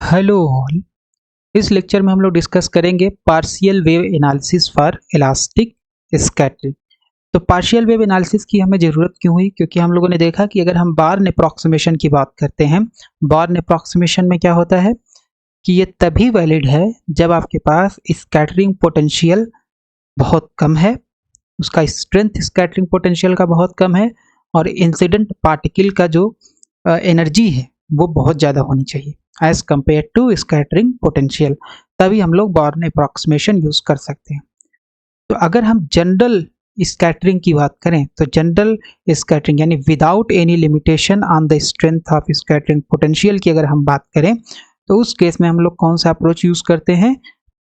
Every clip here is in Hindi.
हेलो। इस लेक्चर में हम लोग डिस्कस करेंगे partial wave analysis for elastic scattering. तो पार्शियल वेव एनालिसिस की हमें ज़रूरत क्यों हुई? क्योंकि हम लोगों ने देखा कि अगर हम बार्न अप्रॉक्सीमेशन की बात करते हैं, बार्न अप्रॉक्सीमेशन में क्या होता है कि ये तभी वैलिड है जब आपके पास स्कैटरिंग पोटेंशियल बहुत कम है, उसका स्ट्रेंथ स्कैटरिंग पोटेंशियल का बहुत कम है और इंसिडेंट पार्टिकल का जो एनर्जी है वो बहुत ज़्यादा होनी चाहिए as compare to scattering potential. तभी हम लोग बॉर्न अप्रॉक्सीमेशन यूज़ कर सकते हैं। तो अगर हम जनरल स्कैटरिंग की बात करें तो जनरल स्कैटरिंग यानी without any limitation on the strength of scattering potential की अगर हम बात करें तो उस केस में हम लोग कौन सा अप्रोच यूज़ करते हैं?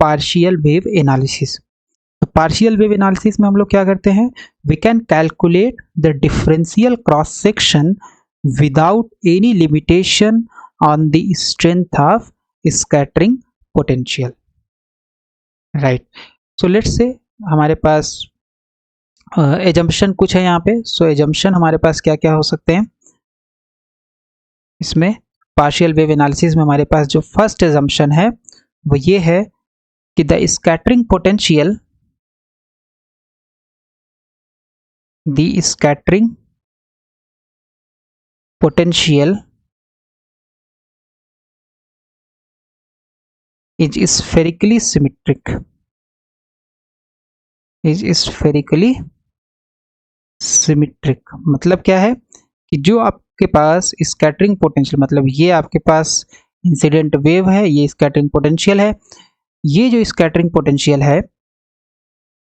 Partial wave analysis. तो पार्शियल वेव एनालिसिस में हम लोग क्या करते हैं? We can calculate the differential cross section without any limitation on the strength of scattering potential, right. So let's say हमारे पास एजम्पशन कुछ है यहाँ पे। सो एजम्पशन हमारे पास क्या क्या हो सकते हैं इसमें? पार्शियल वेव एनालिसिस में हमारे पास जो फर्स्ट एजम्पशन है वो ये है कि the scattering potential potential is spherically symmetric, मतलब क्या है कि जो आपके पास स्कैटरिंग पोटेंशियल, मतलब ये आपके पास इंसिडेंट वेव है, ये स्कैटरिंग पोटेंशियल है। ये जो स्कैटरिंग पोटेंशियल है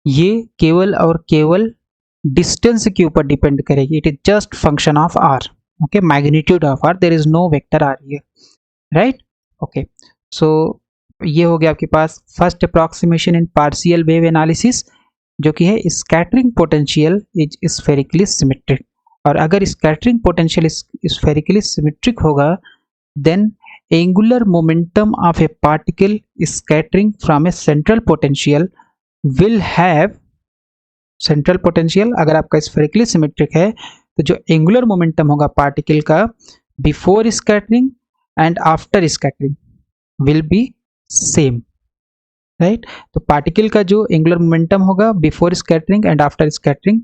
ये केवल और केवल डिस्टेंस के ऊपर डिपेंड करेगी। It is just function of R, okay, magnitude of R, there is no vector R here, right. Okay, so ये हो गया आपके पास first approximation in partial wave analysis, जो कि है scattering potential is spherically symmetric. और अगर स्कैटरिंग पोटेंशियल स्फेरिकली सिमेट्रिक होगा then angular momentum of a particle scattering from a central potential will have, central potential अगर आपका स्फेरिकली सिमेट्रिक है तो जो एंगुलर मोमेंटम होगा पार्टिकल का before scattering and after scattering will be same, right. तो पार्टिकल का जो एंगुलर मोमेंटम होगा before scattering and after scattering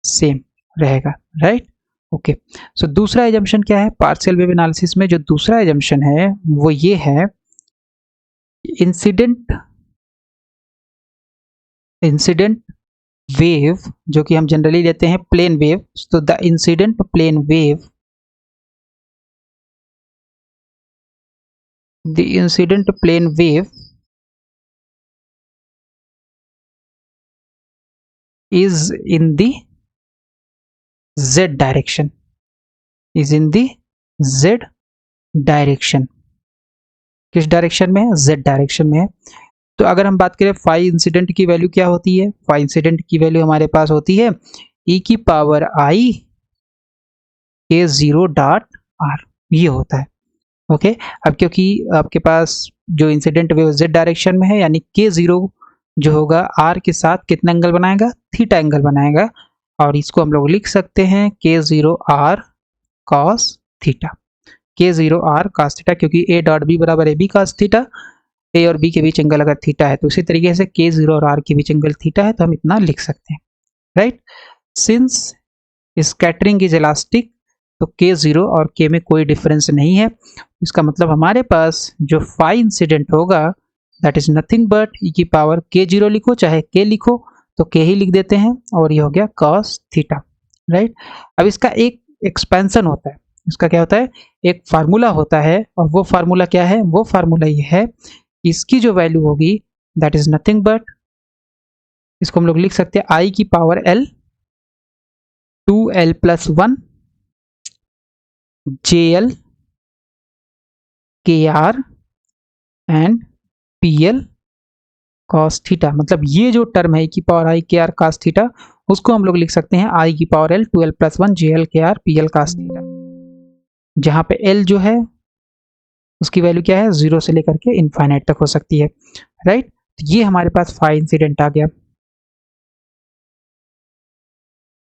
same रहेगा, राइट। ओके, सो दूसरा एजम्पशन क्या है पार्शियल वेव एनालिसिस में? जो दूसरा एजम्पशन है वो ये है इंसिडेंट वेव, जो कि हम जनरली लेते हैं प्लेन वेव। तो the incident plane wave, the incident plane wave is in the z direction, is in the z direction। किस डायरेक्शन में है? z डायरेक्शन में है। तो अगर हम बात करें फाई इंसिडेंट की वैल्यू क्या होती है? फाई इंसिडेंट की वैल्यू हमारे पास होती है e की पावर i के जीरो डॉट आर, ये होता है, ओके। अब क्योंकि आपके पास जो इंसिडेंट वेव z डायरेक्शन में है यानी के जीरो जो होगा आर के साथ कितना एंगल बनाएगा? थीटा एंगल बनाएगा। और इसको हम लोग लिख सकते हैं के जीरो आर कॉस थीटा, के जीरो आर कॉस थीटा, क्योंकि ए डॉट बी बराबर ए बी कॉस थीटा, ए और बी के बीच एंगल अगर थीटा है तो उसी तरीके से के जीरो और आर के बीच एंगल थीटा है तो हम इतना लिख सकते हैं, right. Since scattering is elastic तो के जीरो और के में कोई डिफरेंस नहीं है। इसका मतलब हमारे पास जो फाई इंसिडेंट होगा दैट इज नथिंग बट ई की पावर के जीरो लिखो चाहे के लिखो तो के ही लिख देते हैं और ये हो गया कॉस थीटा, राइट। अब इसका एक एक्सपेंशन होता है, इसका क्या होता है? एक फार्मूला होता है और वो फार्मूला क्या है? वो फार्मूला ये है, इसकी जो वैल्यू होगी दैट इज नथिंग बट, इसको हम लोग लिख सकते हैं आई की power L 2l plus 1 JL KR and PL cos theta. मतलब ये जो टर्म है e की पावर आई के आर cos थीटा उसको हम लोग लिख सकते हैं आई की power l 2l plus 1 JL KR PL cos theta, जहाँ पे l जो है उसकी वैल्यू क्या है? 0 से लेकर के इनफाइनाइट तक हो सकती है, राइट। तो ये हमारे पास फाई इंसिडेंट आ गया,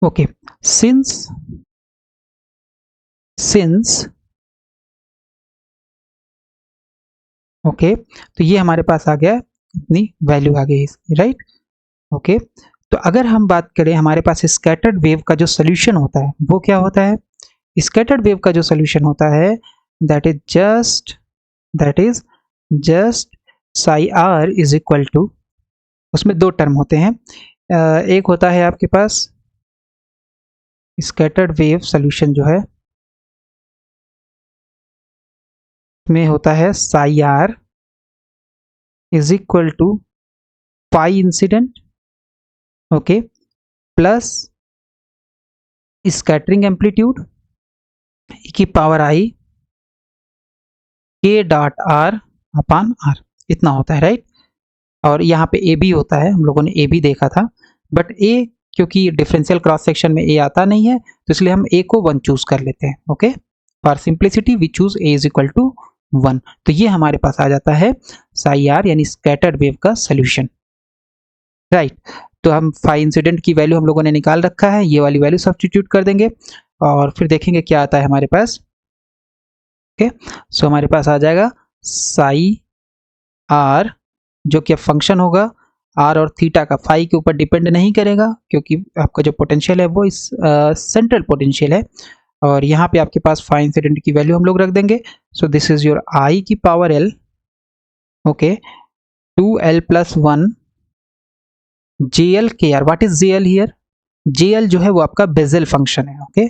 ओके। सिंस ओके, तो ये हमारे पास आ गया, इतनी वैल्यू आ गई इसकी, राइट। ओके, तो अगर हम बात करें हमारे पास स्कैटर्ड वेव का जो सोल्यूशन होता है वो क्या होता है। स्कैटर्ड वेव का जो सोल्यूशन होता है that is just psi are is equal to, उसमें दो टर्म होते हैं। एक होता है आपके पास स्कैटर्ड वेव सोल्यूशन जो है में होता है psi are is equal to pi incident, okay, plus scattering amplitude E की पावर आई के डॉट आर अपान आर, इतना होता है, राइट। और यहाँ पे ए बी होता है, हम लोगों ने ए बी देखा था, बट ए क्योंकि डिफरेंशियल क्रॉस सेक्शन में ए आता नहीं है तो इसलिए हम ए को 1 चूज कर लेते हैं। Okay, for simplicity we choose a is equal to 1। तो ये हमारे पास आ जाता है साई आर यानी स्कैटर्ड वेव का सोल्यूशन, राइट। तो हम फाई इंसिडेंट की वैल्यू हम लोगों ने निकाल रखा है, ये वाली वैल्यू सब्स्टिट्यूट कर देंगे और फिर देखेंगे क्या आता है हमारे पास। ओके, सो हमारे पास आ जाएगा साई आर जो कि फंक्शन होगा आर और थीटा का, फाई के ऊपर डिपेंड नहीं करेगा क्योंकि आपका जो पोटेंशियल है वो इस सेंट्रल पोटेंशियल है। और यहाँ पे आपके पास फाई इंसिडेंट की वैल्यू हम लोग रख देंगे। So this is your I की power L, okay, 2l plus 1 JL KR। What is JL here? JL जो है वो आपका बेजल फंक्शन है, ओके,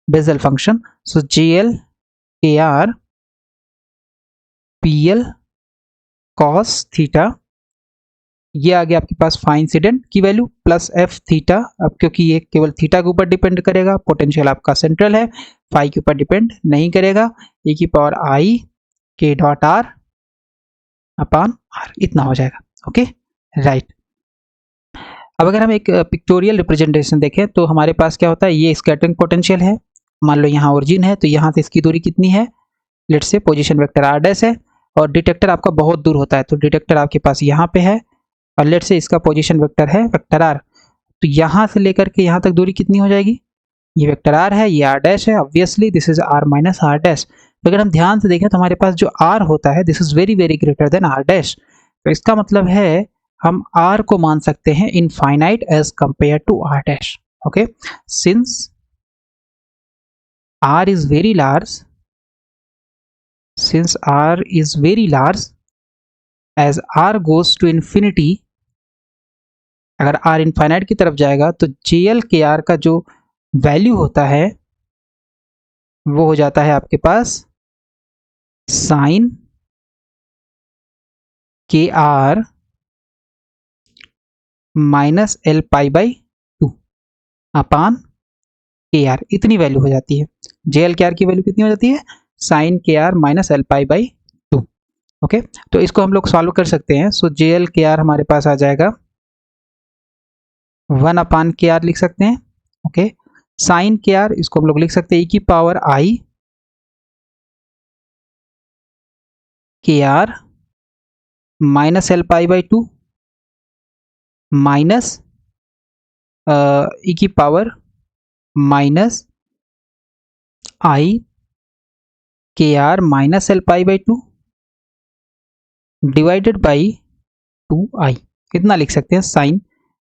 बेजल फंक्शन। सो JL KR PL cos theta, ये आ गया आपके पास फाई इंसिडेंट की वैल्यू, प्लस एफ थीटा। अब क्योंकि ये केवल थीटा के ऊपर डिपेंड करेगा, पोटेंशियल आपका सेंट्रल है, फाई के ऊपर डिपेंड नहीं करेगा, ए की पावर आई के डॉट आर अपान आर, इतना हो जाएगा। Okay, right. अब अगर हम एक पिक्टोरियल रिप्रेजेंटेशन देखें तो हमारे पास क्या होता है, ये स्कैटरिंग पोटेंशियल है, मान लो यहाँ ओरिजिन है तो यहाँ से इसकी दूरी कितनी है, let's say position vector are dash है, और डिटेक्टर आपका बहुत दूर होता है तो डिटेक्टर आपके पास यहाँ पे है, और लेट्स से इसका पोजीशन वेक्टर है वेक्टर आर, तो यहाँ से लेकर के यहाँ तक दूरी कितनी हो जाएगी, ये वेक्टर आर है, ये आर डैश है, obviously this is r minus r dash. तो अगर हम ध्यान से देखें तो हमारे पास जो आर होता है this is very very greater than r dash, तो इसका मतलब है हम r को मान सकते हैं infinite as compare to r dash. Okay, since r is very large, since r is very large, as r goes to infinity, अगर r इनफाइनाइट की तरफ जाएगा तो JL के r का जो वैल्यू होता है वो हो जाता है आपके पास साइन के are minus L pi by 2 upon k r, इतनी वैल्यू हो जाती है। JL के आर की वैल्यू कितनी हो जाती है, साइन के are minus L pi by 2। Okay, तो इसको हम लोग सॉल्व कर सकते हैं। सो JL के आर हमारे पास आ जाएगा 1 अपान के आर लिख सकते हैं। ओके, साइन के आर इसको हम लोग लिख सकते हैं e की पावर आई के are minus L pi by 2 minus e की पावर माइनस आई के are minus L pi by 2 divided by 2i, कितना लिख सकते हैं, साइन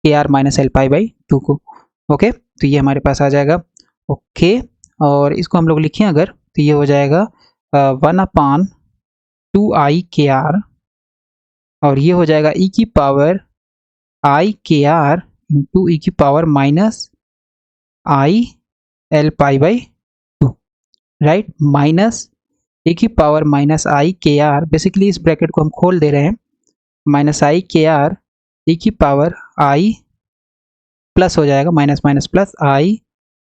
के are minus L pi by 2 को। ओके, तो ये हमारे पास आ जाएगा। ओके, और इसको हम लोग लिखें अगर तो ये हो जाएगा 1 अपान 2i के आर, और ये हो जाएगा e की पावर आई के आर इंटू ई की power minus I L pi by 2, right, minus A की पावर माइनस आई के आर, बेसिकली इस ब्रैकेट को हम खोल दे रहे हैं, माइनस आई के आर ई की पावर आई प्लस हो जाएगा minus minus plus I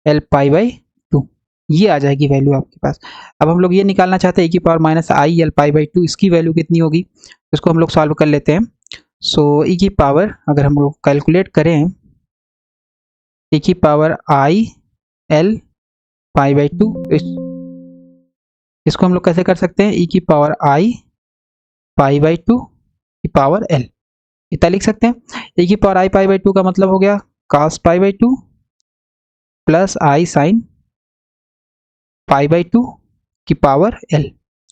L pi by 2, ये आ जाएगी वैल्यू आपके पास। अब हम लोग ये निकालना चाहते हैं e की power minus I L pi by 2, इसकी वैल्यू कितनी होगी, इसको हम लोग सॉल्व कर लेते हैं। सो e की पावर अगर हम लोग कैलकुलेट करें e की power I L pi by 2, इसको हम लोग कैसे कर सकते हैं, e की पावर आई पाई बाई 2 की पावर l, इतना लिख सकते हैं। e की पावर आई पाई बाई 2 का मतलब हो गया cos pi by 2 plus i sine pi by 2 की power l।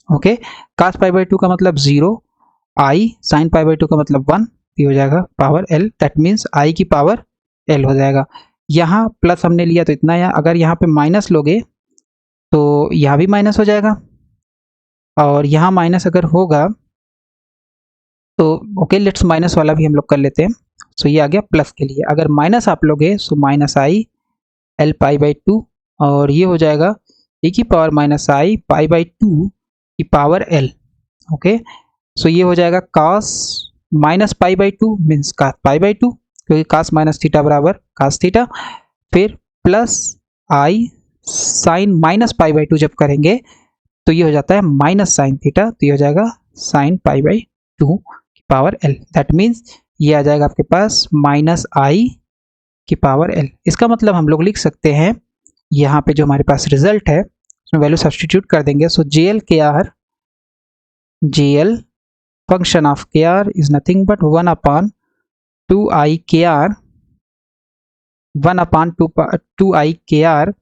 Okay, cos pi by 2 का मतलब 0, i sin पाई बाई 2 का मतलब 1, ये हो जाएगा power l, that means i की पावर l हो जाएगा। यहाँ प्लस हमने लिया तो इतना है, अगर यहाँ पे माइनस लोगे तो यहाँ भी माइनस हो जाएगा, और यहाँ माइनस अगर होगा तो ओके लेट्स माइनस वाला भी हम लोग कर लेते हैं। सो ये आ गया प्लस के लिए, अगर माइनस आप लोगे so minus I L pi by 2, और ये हो जाएगा e की power minus I pi by 2 की पावर l। ओके, सो ये हो जाएगा cos minus pi by 2 means cos pi by 2, क्योंकि cos माइनस थीटा बराबर cos थीटा, फिर plus i sine minus pi by 2 जब करेंगे तो ये हो जाता है माइनस साइन थीटा, तो ये हो जाएगा साइन पाई बाई 2 की पावर l, दैट मीन्स ये आ जाएगा आपके पास माइनस आई की पावर l। इसका मतलब हम लोग लिख सकते हैं, यहाँ पे जो हमारे पास रिजल्ट है उसमें वैल्यू सब्सटीट्यूट कर देंगे। सो JL KR, JL function of KR is nothing but 1 upon 2i KR, 1 upon 2i KR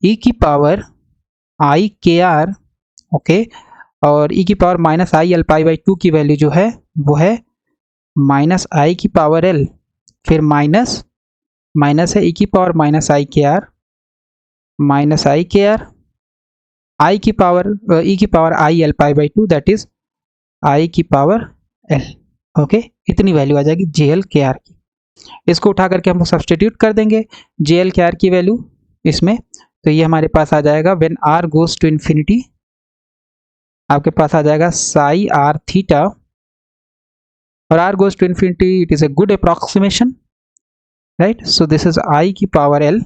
e की पावर i KR, ओके, और e की power minus I L pi by 2 की वैल्यू जो है वो है माइनस आई की पावर l, फिर माइनस माइनस है e की पावर माइनस आई के आर, माइनस आई के आर, आई की पावर e की power I L pi by 2, that is I की पावर l। ओके, इतनी वैल्यू आ जाएगी JL KR की। इसको उठा करके हम सब्सटीट्यूट कर देंगे JL KR की वैल्यू इसमें, तो ये हमारे पास आ जाएगा when r goes to infinity, आपके पास आ जाएगा साई r थीटा, और r goes to infinity it is a good approximation, right? So this is I की power l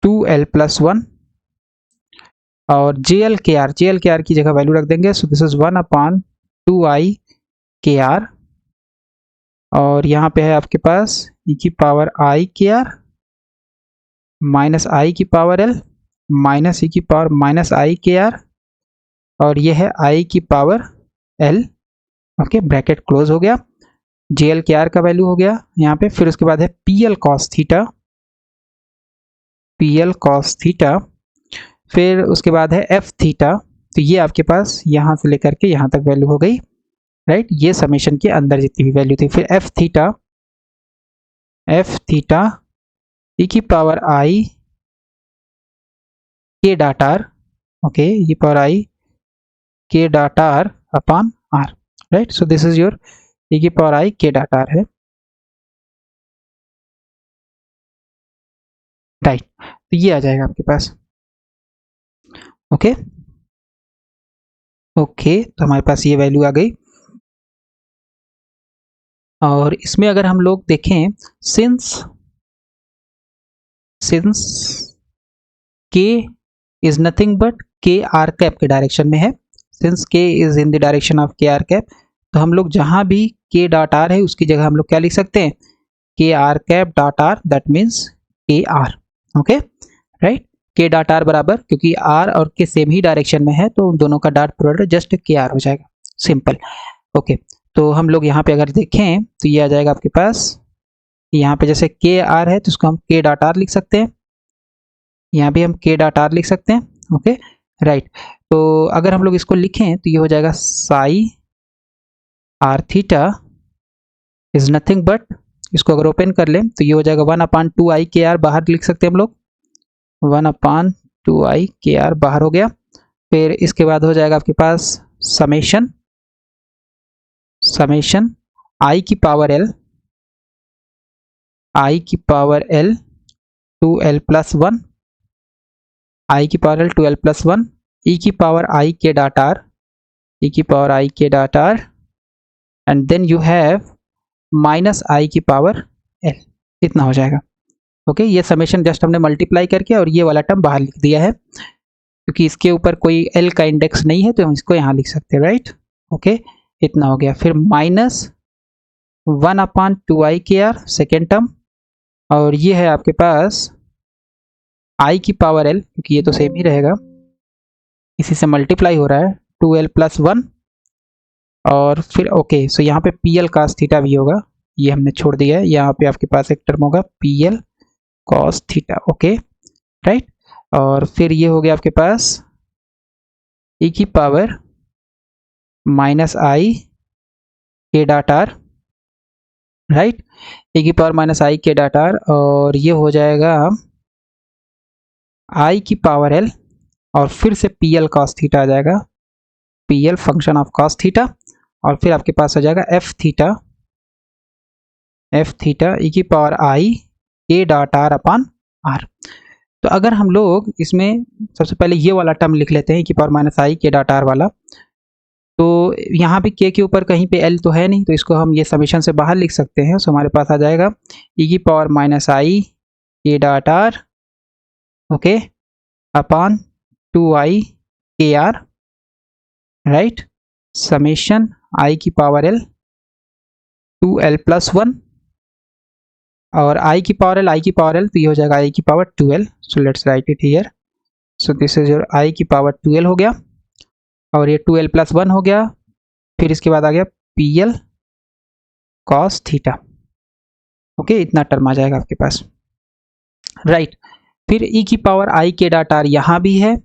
2l plus 1, और JL KR की जगह वैल्यू रख देंगे, so this is 1 upon 2i KR, और यहाँ पे है आपके पास e की power i KR minus i की पावर l माइनस e की पावर माइनस i KR, और ये है i की power l। Okay, bracket close हो गया, JL KR का वैल्यू हो गया यहाँ पे, फिर उसके बाद है PL cos theta, PL cos theta, फिर उसके बाद है F थीटा, तो ये आपके पास यहाँ से लेकर के यहाँ तक वैल्यू हो गई, राइट, ये समेशन के अंदर जितनी भी वैल्यू थी, फिर F थीटा e की power i k dot r, okay, e की power i k dot r upon r, right, so this is your e की power i k dot r है, राइट, तो ये आ जाएगा आपके पास। ओके ओके, तो हमारे पास ये वैल्यू आ गई, और इसमें अगर हम लोग देखें since k is nothing but k r cap के डायरेक्शन में है, since k is in the direction of k r cap, तो हम लोग जहां भी k डॉट r है उसकी जगह हम लोग क्या लिख सकते हैं, k r cap dot r, that means k r, okay, right, k dot r बराबर, क्योंकि r और k सेम ही डायरेक्शन में है तो उन दोनों का dot product just k r हो जाएगा, सिंपल। ओके, तो हम लोग यहाँ पे अगर देखें तो ये आ जाएगा आपके पास, यहाँ पे जैसे k r है तो इसको हम k डॉट r लिख सकते हैं, यहाँ भी हम k डॉट r लिख सकते हैं, ओके, राइट, तो अगर हम लोग इसको लिखें तो ये हो जाएगा psi r theta is nothing but, इसको अगर ओपन कर लें तो ये हो जाएगा 1 अपॉन 2i KR, बाहर लिख सकते हैं हम लोग, 1 अपॉन 2i KR बाहर हो गया, फिर इसके बाद हो जाएगा आपके पास समेशन i की power l 2l plus 1, i की power l 2l plus 1, e की power i k dot r, and then you have minus i की पावर l, इतना हो जाएगा। ओके, ये समेशन जस्ट हमने मल्टीप्लाई करके और ये वाला टर्म बाहर लिख दिया है, क्योंकि इसके ऊपर कोई l का इंडेक्स नहीं है तो हम इसको यहाँ लिख सकते हैं, राइट, ओके, इतना हो गया, फिर minus 1 upon 2i KR second term, और ये है आपके पास i की पावर l, क्योंकि ये तो सेम ही रहेगा, इसी से मल्टीप्लाई हो रहा है 2l प्लस 1, और फिर ओके, सो यहाँ पे PL cos थीटा भी होगा, ये हमने छोड़ दिया है, यहाँ पे आपके पास एक टर्म होगा PL cos theta, okay, right, और फिर ये हो गया आपके पास e की पावर माइनस आई के डॉट आर, राइट, e की पावर माइनस आई के डॉट आर, और ये हो जाएगा i की पावर l, और फिर से पी एल कॉस थीटा आ जाएगा, P l function of cos थीटा, और फिर आपके पास आ जाएगा एफ थीटा ई की पावर आई के डॉट आर अपॉन आर। तो अगर हम लोग इसमें सबसे पहले ये वाला टर्म लिख लेते हैं, ई की पावर माइनस आई के डॉट आर वाला, तो यहाँ भी के ऊपर कहीं पे एल तो है नहीं, तो इसको हम ये समीशन से बाहर लिख सकते हैं। सो हमारे पास आ जाएगा ई की पावर माइनस आई के dot are, okay, upon 2i k are, right, summation आई की पावर एल 2l प्लस 1, और आई की पावर एल, तो ये हो जाएगा आई की power 2l। So let's write it here. So this is your I की पावर 2l हो गया, और ये 2l प्लस 1 हो गया, फिर इसके बाद आ गया p L cos theta, okay, इतना टर्म आ जाएगा आपके पास, राइट। फिर ई की पावर आई के डॉट आर यहाँ भी है,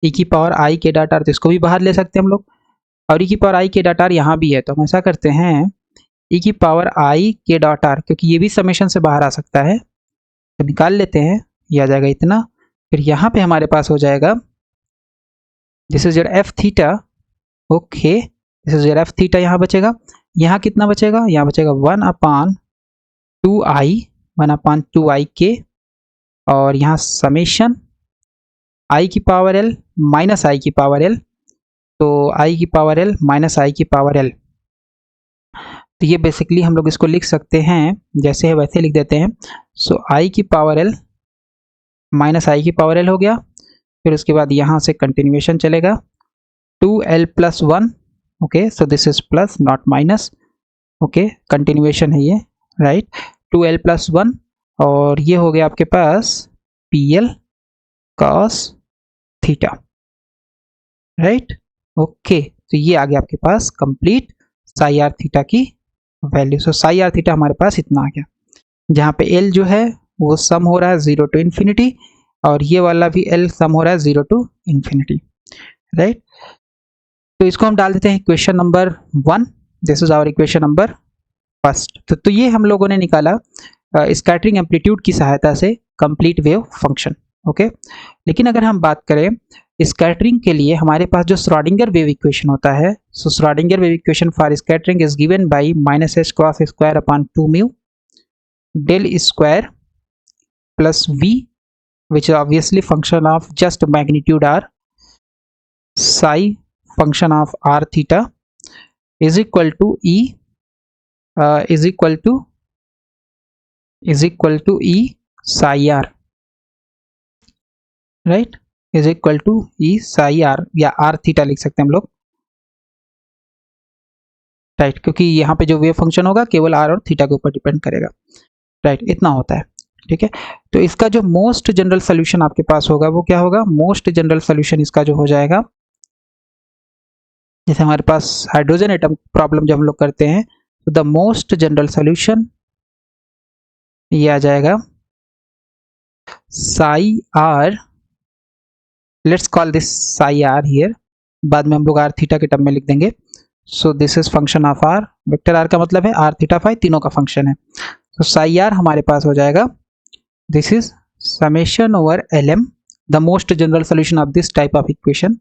ई की पावर आई के डॉट आर, तो इसको भी बाहर ले सकते हैं हम लोग, और ई की पावर आई के डॉट आर यहाँ भी है, तो हम ऐसा करते हैं ई की पावर आई के डॉट आर, क्योंकि ये भी समेशन से बाहर आ सकता है, तो निकाल लेते हैं, ये आ जाएगा इतना। फिर यहाँ पे हमारे पास हो जाएगा this is your F theta, okay, this is your F theta, यहाँ बचेगा, यहाँ कितना बचेगा, यहाँ बचेगा 1/2i के, और यहाँ समेशन आई की पावर एल माइनस आई की पावर एल, तो आई की पावर एल माइनस आई की पावर एल, तो ये बेसिकली हम लोग इसको लिख सकते हैं, जैसे है वैसे लिख देते हैं। सो आई की पावर एल माइनस आई की पावर एल हो गया, फिर उसके बाद यहाँ से कंटिन्यूएशन चलेगा 2l plus 1, okay, so this is plus not minus, okay, continuation है ये, राइट, 2l प्लस 1, और ये हो गया आपके पास P L cos theta, right, okay. तो ये आ गया आपके पास कंप्लीट साई आर थीटा की value. So psi are theta हमारे पास इतना आ गया, जहाँ पे एल जो है वो सम हो रहा है 0 टू इन्फिनिटी, और ये वाला भी एल सम हो रहा है 0 टू इन्फिनिटी, राइट। तो इसको हम डाल देते हैं equation number 1, this is our equation number first. तो ये हम लोगों ने निकाला स्कैटरिंग एम्पलीट्यूड की सहायता से कंप्लीट वेव फंक्शन, ओके। लेकिन अगर हम बात करें स्कैटरिंग के लिए, हमारे पास जो श्रोडिंगर वेव इक्वेशन होता है, so Schrodinger wave equation for scattering is given by minus H cross square upon 2 mu del square plus V, which is obviously function of just magnitude r, psi function of r theta is equal to e is equal to e psi r, right, is equal to e psi r, या r theta लिख सकते हैं हम लोग, राइट, क्योंकि यहाँ पे जो वेव फंक्शन होगा केवल r और थीटा के ऊपर डिपेंड करेगा, राइट, इतना होता है, ठीक है। तो इसका जो मोस्ट जनरल सोल्यूशन आपके पास होगा वो क्या होगा, मोस्ट जनरल सोल्यूशन इसका जो हो जाएगा, जैसे हमारे पास हाइड्रोजन एटम प्रॉब्लम जब हम लोग करते हैं, तो द मोस्ट जनरल सोल्यूशन ये आ जाएगा psi R, let's call this psi R here, बाद में हम लोग आर थीटा के टर्म में लिख देंगे। So this is function of r, vector r का मतलब है आर थीटा फाई, तीनों का फंक्शन है। तो साई आर हमारे पास हो जाएगा, this is summation over l m, the most general solution of this type of equation,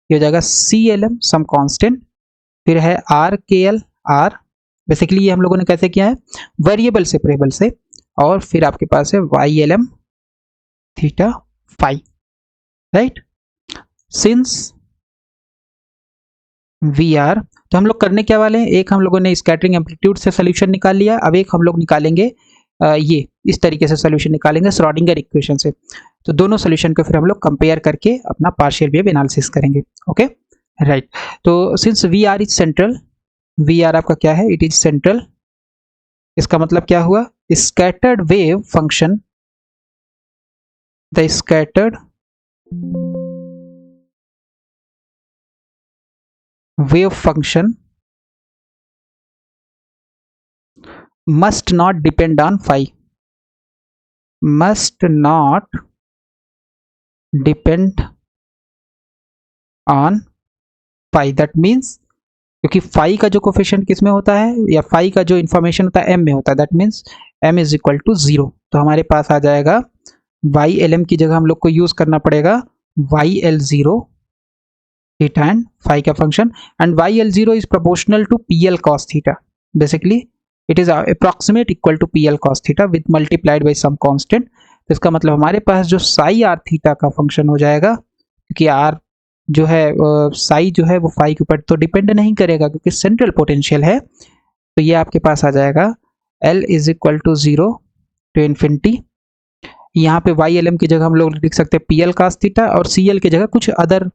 ये हो जाएगा C l m some constant, फिर है आर के एल आर, बेसिकली ये हम लोगों ने कैसे किया है, वेरिएबल सेपरेबल से, और फिर आपके पास है Y l m theta phi, right, since V r. तो हम लोग करने क्या वाले हैं, एक हम लोगों ने स्कैटरिंग एम्पलीट्यूड से सोल्यूशन निकाल लिया, अब एक हम लोग निकालेंगे ये इस तरीके से सोल्यूशन निकालेंगे श्रोडिंगर इक्वेशन से। तो दोनों सोल्यूशन को फिर हम लोग कंपेयर करके अपना पार्शियल वेव एनालिसिस करेंगे, ओके, राइट। तो since V r is central, V r आपका क्या है, इट इज सेंट्रल, इसका मतलब क्या हुआ, scattered wave function, the scattered wave function must not depend on phi, must not depend on phi. That means क्योंकि फाई का जो कोफिशिएंट किस में होता है या फाई का जो इन्फॉर्मेशन होता है एम में होता है, that means m is equal to 0। तो हमारे पास आ जाएगा वाई एल एम की जगह हम लोग को यूज करना पड़ेगा Y L zero theta and phi का function, and Y L zero is proportional to P L cos theta. Basically it is approximate equal to P L cos theta with multiplied by some constant. तो इसका मतलब हमारे पास जो साई आर थीटा का फंक्शन हो जाएगा, क्योंकि आर जो है साई जो है वो फाई के ऊपर तो डिपेंड नहीं करेगा क्योंकि सेंट्रल पोटेंशियल है। तो ये आपके पास आ जाएगा L is equal to 0 to infinity. यहाँ पे वाई एल एम की जगह हम लोग लिख सकते हैं पी एल कास थीटा, और सी एल की जगह कुछ अदर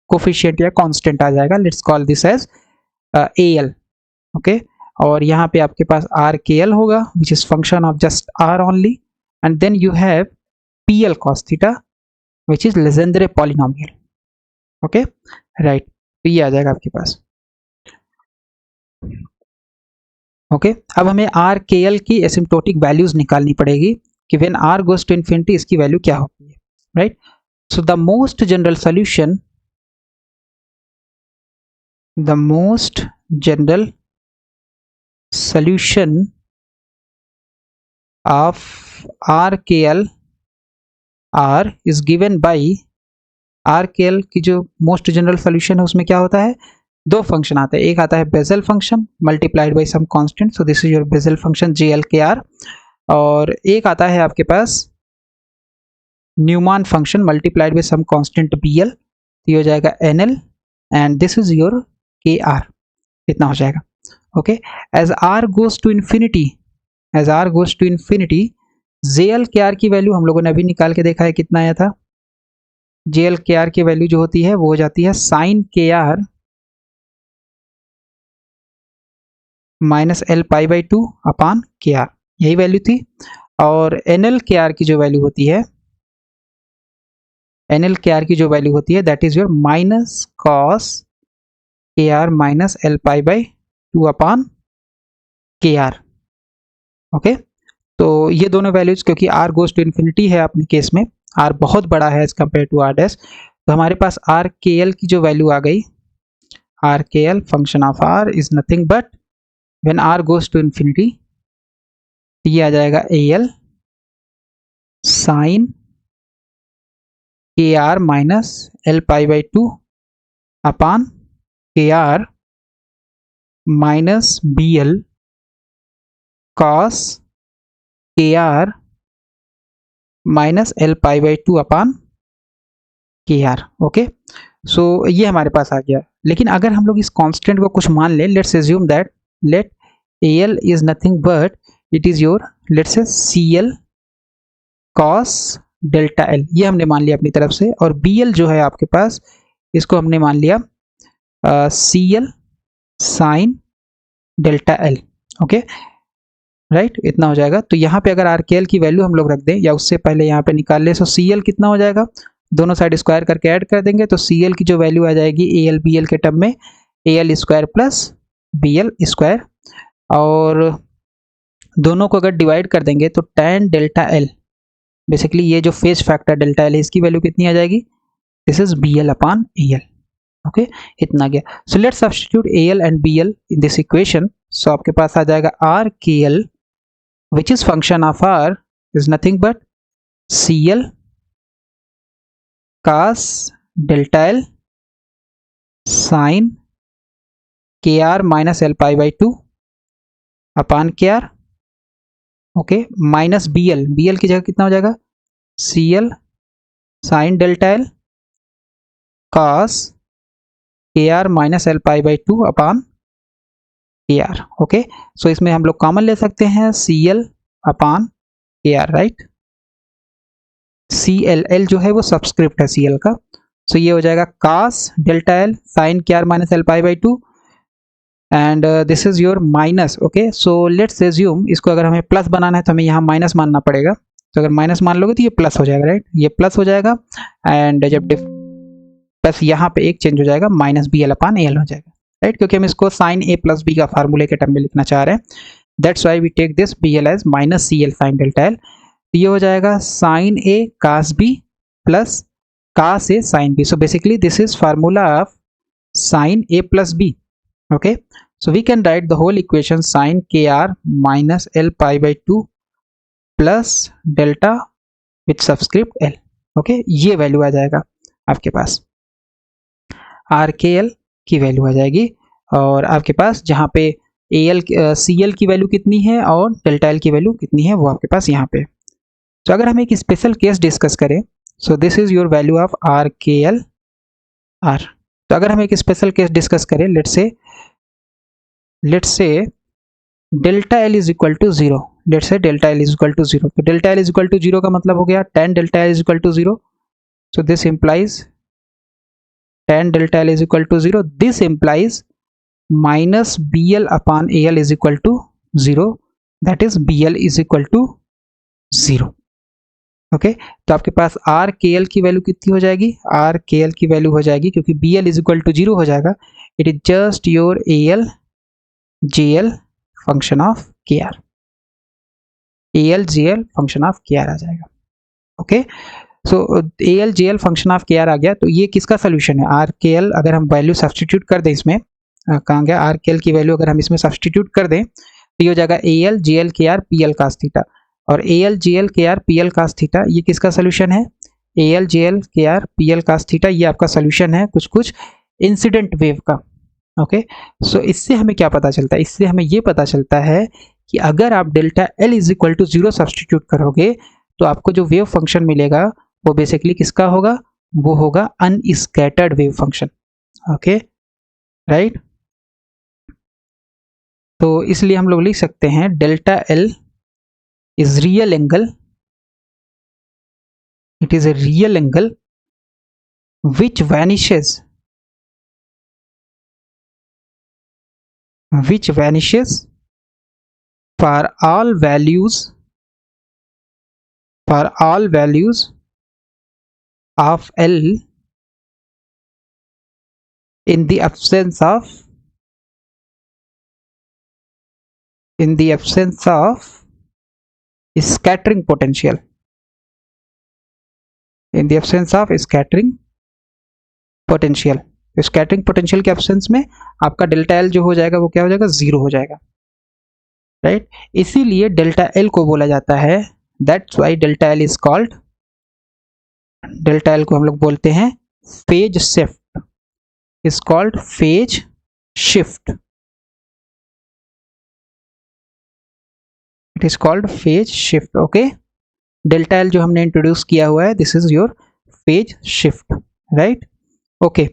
कोफिशिएंट या कांस्टेंट आ जाएगा। Let's call this as A L. Okay, और यहाँ पे आपके पास आर के एल होगा which is function of just R only, and then you have P L cos theta which is Legendre polynomial. Okay right, तो ये आ जाएगा आपके पास। ओके अब हमें आर के एल की एसिम्प्टोटिक वैल्यूज निकालनी पड़ेगी कि when r goes to infinity इसकी वैल्यू क्या होती है, right. So the most general solution of RKL R is given by RKL की जो मोस्ट जनरल सोल्यूशन है उसमें क्या होता है, दो फंक्शन आते हैं। एक आता है Bessel function multiplied by some constant, so this is your Bessel function JLKR, और एक आता है आपके पास Neumann function multiplied by some constant BL, ये हो जाएगा NL, and this is your KR। इतना हो जाएगा। Okay, as R goes to infinity JLKR की वैल्यू हम लोगों ने अभी निकाल के देखा है कितना आया था। JLKR की वैल्यू जो होती है वो हो जाती है sine KR minus L pi by 2 upon KR, यही वैल्यू थी। और NLKR की जो वैल्यू होती है that is your minus cos KR minus L pi by 2 upon KR। Okay, तो ये दोनों वैल्यूज क्योंकि R गोज टू इन्फिनिटी है अपने केस में, R बहुत बड़ा है as compare to R dash, तो हमारे पास RKL की जो वैल्यू आ गई, RKL function of R is nothing but when R goes to infinity ये आ जाएगा AL sine KR minus L pi by 2 upon KR minus BL cos KR minus L pi by 2 upon KR। Okay, so ये हमारे पास आ गया। लेकिन अगर हम लोग इस कांस्टेंट को कुछ मान लें, let's assume that let AL is nothing but it is your let's say CL cos delta L, ये हमने मान लिया अपनी तरफ से, और BL जो है आपके पास इसको हमने मान लिया CL sine delta L। Okay right, इतना हो जाएगा। तो यहाँ पे अगर RKL की वैल्यू हम लोग रख दें या उससे पहले यहाँ पे निकाल ले, सो CL कितना हो जाएगा, दोनों साइड स्क्वायर करके ऐड कर देंगे तो CL की जो वैल्यू आ जाएगी AL BL के टर्म में AL square plus BL square, और दोनों को अगर डिवाइड कर देंगे तो tan डेल्टा L, बेसिकली ये जो फेज फैक्टर डेल्टा L है इसकी वैल्यू कितनी आ जाएगी, this is BL upon AL। Okay, इतना गया। So let's substitute AL and BL in this equation. So आपके पास आ जाएगा RKL which is function of R is nothing but CL cos delta L sin KR minus L pi by 2 upon KR। Okay, minus BL की जगह कितना हो जाएगा CL sin delta L cos KR minus L pi by 2 upon KR। Okay, so इसमें हम लोग कॉमन ले सकते हैं CL upon KR, right. CL जो है वो सब्सक्रिप्ट है CL का, सो ये हो जाएगा cos delta L sin KR minus L pi by 2 and this is your minus. Okay, so let's assume इसको अगर हमें प्लस बनाना है तो हमें यहाँ माइनस मानना पड़ेगा, तो अगर माइनस मान लोगे तो ये प्लस हो जाएगा, राइट, ये प्लस हो जाएगा, एंड जब प्लस यहाँ पे एक चेंज हो जाएगा माइनस BL अपान AL हो जाएगा, राइट, क्योंकि हम इसको साइन A प्लस B का फार्मूले के टर्म में लिखना चाह रहे हैं। That's why we take this BL as minus CL sine delta L। ये हो जाएगा sine A cos B plus का से sine B. So basically this is formula of sine a plus b. Okay, so we can write the whole equation sine kr minus l pi by 2 plus delta with subscript l. Okay, ये वैल्यू आ जाएगा आपके पास, आर के एल की वैल्यू आ जाएगी, और आपके पास जहाँ पे ए एल सी एल की वैल्यू कितनी है और डेल्टा एल की वैल्यू कितनी है वो आपके पास यहाँ पे. तो अगर हम एक स्पेशल केस डिस्कस करें, so this is your value of R के एल आर. तो अगर हम एक स्पेशल केस डिस्कस करें, let's say delta L is equal to zero. Let's say delta L is equal to zero. तो delta L is equal to zero का मतलब हो गया tan delta L is equal to zero. So this implies tan delta L is equal to 0. This implies minus BL upon AL is equal to 0. That is BL is equal to 0. Okay, तो आपके पास आर के एल की वैल्यू कितनी हो जाएगी, आर के एल की वैल्यू हो जाएगी, क्योंकि B L is equal to 0 हो जाएगा, it is just your A L J L function of K R. A L J L function of K R आ जाएगा. Okay, so A L J L function of K R आ गया. तो ये किसका सोल्यूशन है, आर के एल. अगर हम वैल्यू सब्सटीट्यूट कर दें इसमें, कहाँ गया आर के एल की वैल्यू, अगर हम इसमें सब्सटीट्यूट कर दें तो ये हो जाएगा a L J l k r p l cos theta. और a L J l k r p l cos theta ये किसका सोल्यूशन है, a L J l k r p l cos theta ये आपका सोल्यूशन है कुछ इंसिडेंट वेव का. ओके, सो इससे हमें क्या पता चलता है, इससे हमें ये पता चलता है कि अगर आप delta L is equal to 0 substitute करोगे तो आपको जो वेव फंक्शन मिलेगा वो बेसिकली किसका होगा, वो होगा अनस्कैटर्ड वेव फंक्शन. Okay, right. तो इसलिए हम लोग लिख सकते हैं delta L is real angle, it is a real angle which vanishes for all values of L in the absence of scattering potential. In the absence of scattering potential. Scattering potential के एब्सेंस में आपका डेल्टा एल जो हो जाएगा वो क्या हो जाएगा, 0 हो जाएगा, राइट. इसीलिए डेल्टा एल को बोला जाता है, that's why delta L is called, delta L को हम लोग बोलते हैं phase shift, is called phase shift. It is called phase shift. Okay, delta L जो हमने इंट्रोड्यूस किया हुआ है, this is your phase shift, right. Okay,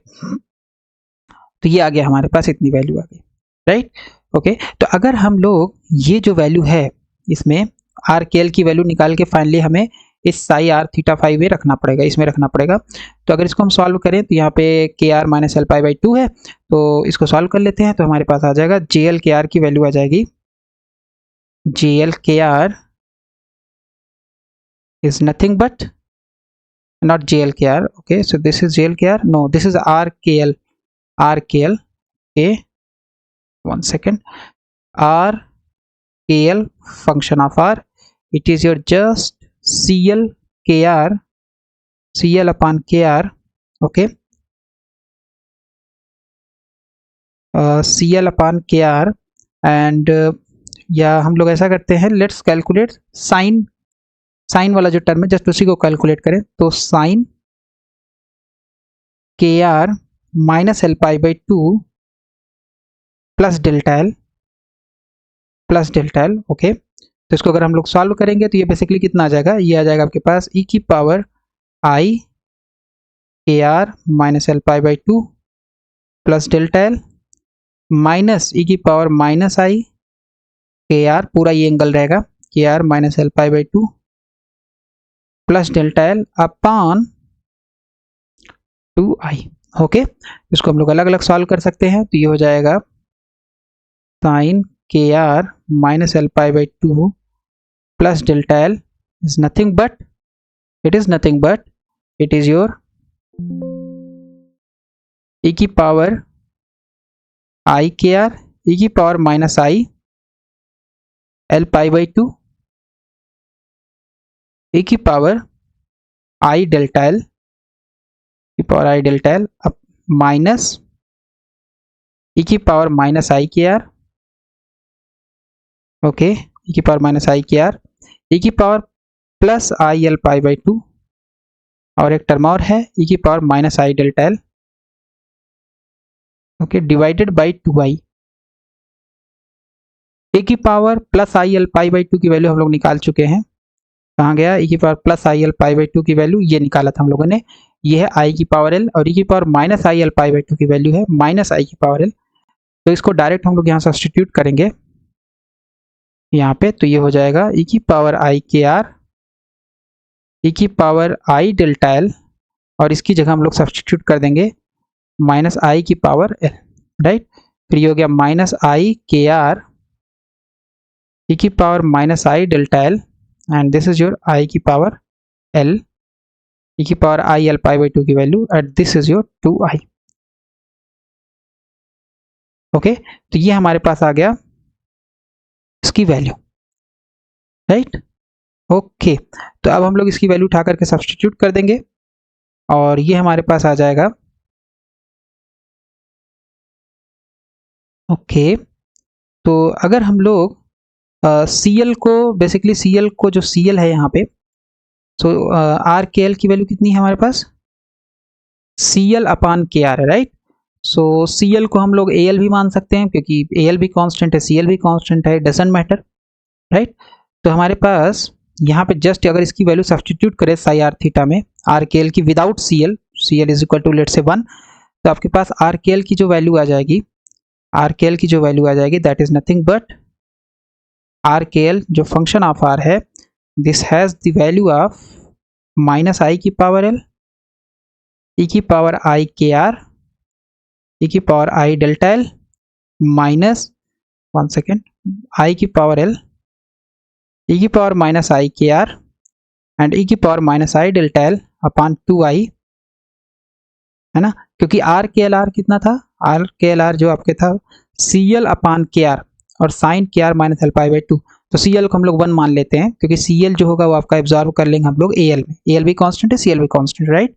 तो ये आ गया हमारे पास, इतनी वैल्यू आ गई, राइट. ओके, तो अगर हम लोग ये जो वैल्यू है इसमें आर के एल की वैल्यू निकाल के फाइनली हमें इस साई आर थीटा फाइव में रखना पड़ेगा, इसमें रखना पड़ेगा. तो अगर इसको हम सॉल्व करें तो यहाँ पे k are minus L pi by 2 है, तो इसको सॉल्व कर लेते हैं. तो हमारे पास आ जाएगा जे एल के आर की वैल्यू आ जाएगी, जे l k are is nothing but not JLKR. Okay, so this is JLKR, no, this is RKL. Okay, one second, RKL function of R, it is your just CL upon KR. Okay, CL upon KR, and या हम लोग ऐसा करते हैं, लेट्स कैलकुलेट साइन वाला जो टर्म है जस्ट उसी को कैलकुलेट करें. तो साइन के are minus L pi by 2 plus delta L. Okay, तो इसको अगर हम लोग सॉल्व करेंगे तो ये बेसिकली कितना आ जाएगा, ये आ जाएगा आपके पास ई की पावर आई के are minus L pi by 2 plus delta L minus E की पावर माइनस आई के आर, पूरा ये एंगल रहेगा, k are minus L pi by 2 plus delta l upon 2i. Okay, इसको हम लोग अलग अलग सॉल्व कर सकते हैं. तो ये हो जाएगा साइन के are minus L pi by 2 plus delta L is nothing but it is your E की पावर आई के आर ई की power minus I L pi by 2 A की पावर आई डेल्टा एल की पावर आई डेल्टा एल माइनस ई की पावर माइनस आई के आर, ओके, ई की पावर माइनस आई के आर, ई की power plus I L pi by 2, और एक टर्म और है ई की power minus I delta L, okay, divided by 2i। ए की power plus I L pi by 2 की वैल्यू हम लोग निकाल चुके हैं। कहाँ गया ई की power plus I L pi by 2 की वैल्यू, ये निकाला था हम लोगों ने। ये है आई की पावर एल, और ई की power minus I L pi by 2 की वैल्यू है माइनस आई की पावर एल। तो इसको डायरेक्ट हम लोग यहाँ सब्स्टिट्यूट करेंगे यहाँ पे, तो ये हो जाएगा ई की पावर आई के आर, ई की पावर आई डेल्टा एल, और इसकी जगह हम लोग सब्स्टिट्यूट कर देंगे माइनस आई की पावर एल, राइट। फिर ये हो गया माइनस आई के आर, ई की power minus I delta L, and this is your I की पावर एल, ई की power I L pi by 2 की value, at this is your 2i। Okay, तो ये हमारे पास आ गया इसकी वैल्यू, राइट। ओके, तो अब हम लोग इसकी वैल्यू उठा करके सब्स्टिट्यूट कर देंगे, और ये हमारे पास आ जाएगा। ओके, तो अगर हम लोग CL को, बेसिकली CL को, जो CL है यहाँ पे, सो आर के एल की वैल्यू कितनी है हमारे पास, CL अपान के आर है, राइट। सो CL को हम लोग AL भी मान सकते हैं, क्योंकि AL भी कांस्टेंट है, CL भी कांस्टेंट है, डजंट मैटर, राइट। तो हमारे पास यहाँ पे जस्ट अगर इसकी वैल्यू सब्स्टिट्यूट करें साई आर थीटा में, आर के एल की without CL, CL is equal to let say 1, तो आपके पास आर के एल की जो वैल्यू आ जाएगी, आर के एल की जो वैल्यू आ जाएगी, that is nothing but R के एल जो फंक्शन ऑफ आर है, this has the value of minus I की पावर एल, ई की पावर आई के आर, ई की power I delta L, minus 1 second I की पावर एल, ई की पावर माइनस आई के आर, एंड ई की पावर माइनस आई डेल्टा एल अपॉन 2i, है ना। क्योंकि आर के एल आर कितना था, आर के एल आर जो आपके था CL अपान के आर, और साइन के are minus L pi by 2, तो CL को हम लोग 1 मान लेते हैं, क्योंकि CL जो होगा वो आपका एब्जॉर्व कर लेंगे हम लोग AL में, AL भी कांस्टेंट है, CL भी कांस्टेंट, राइट।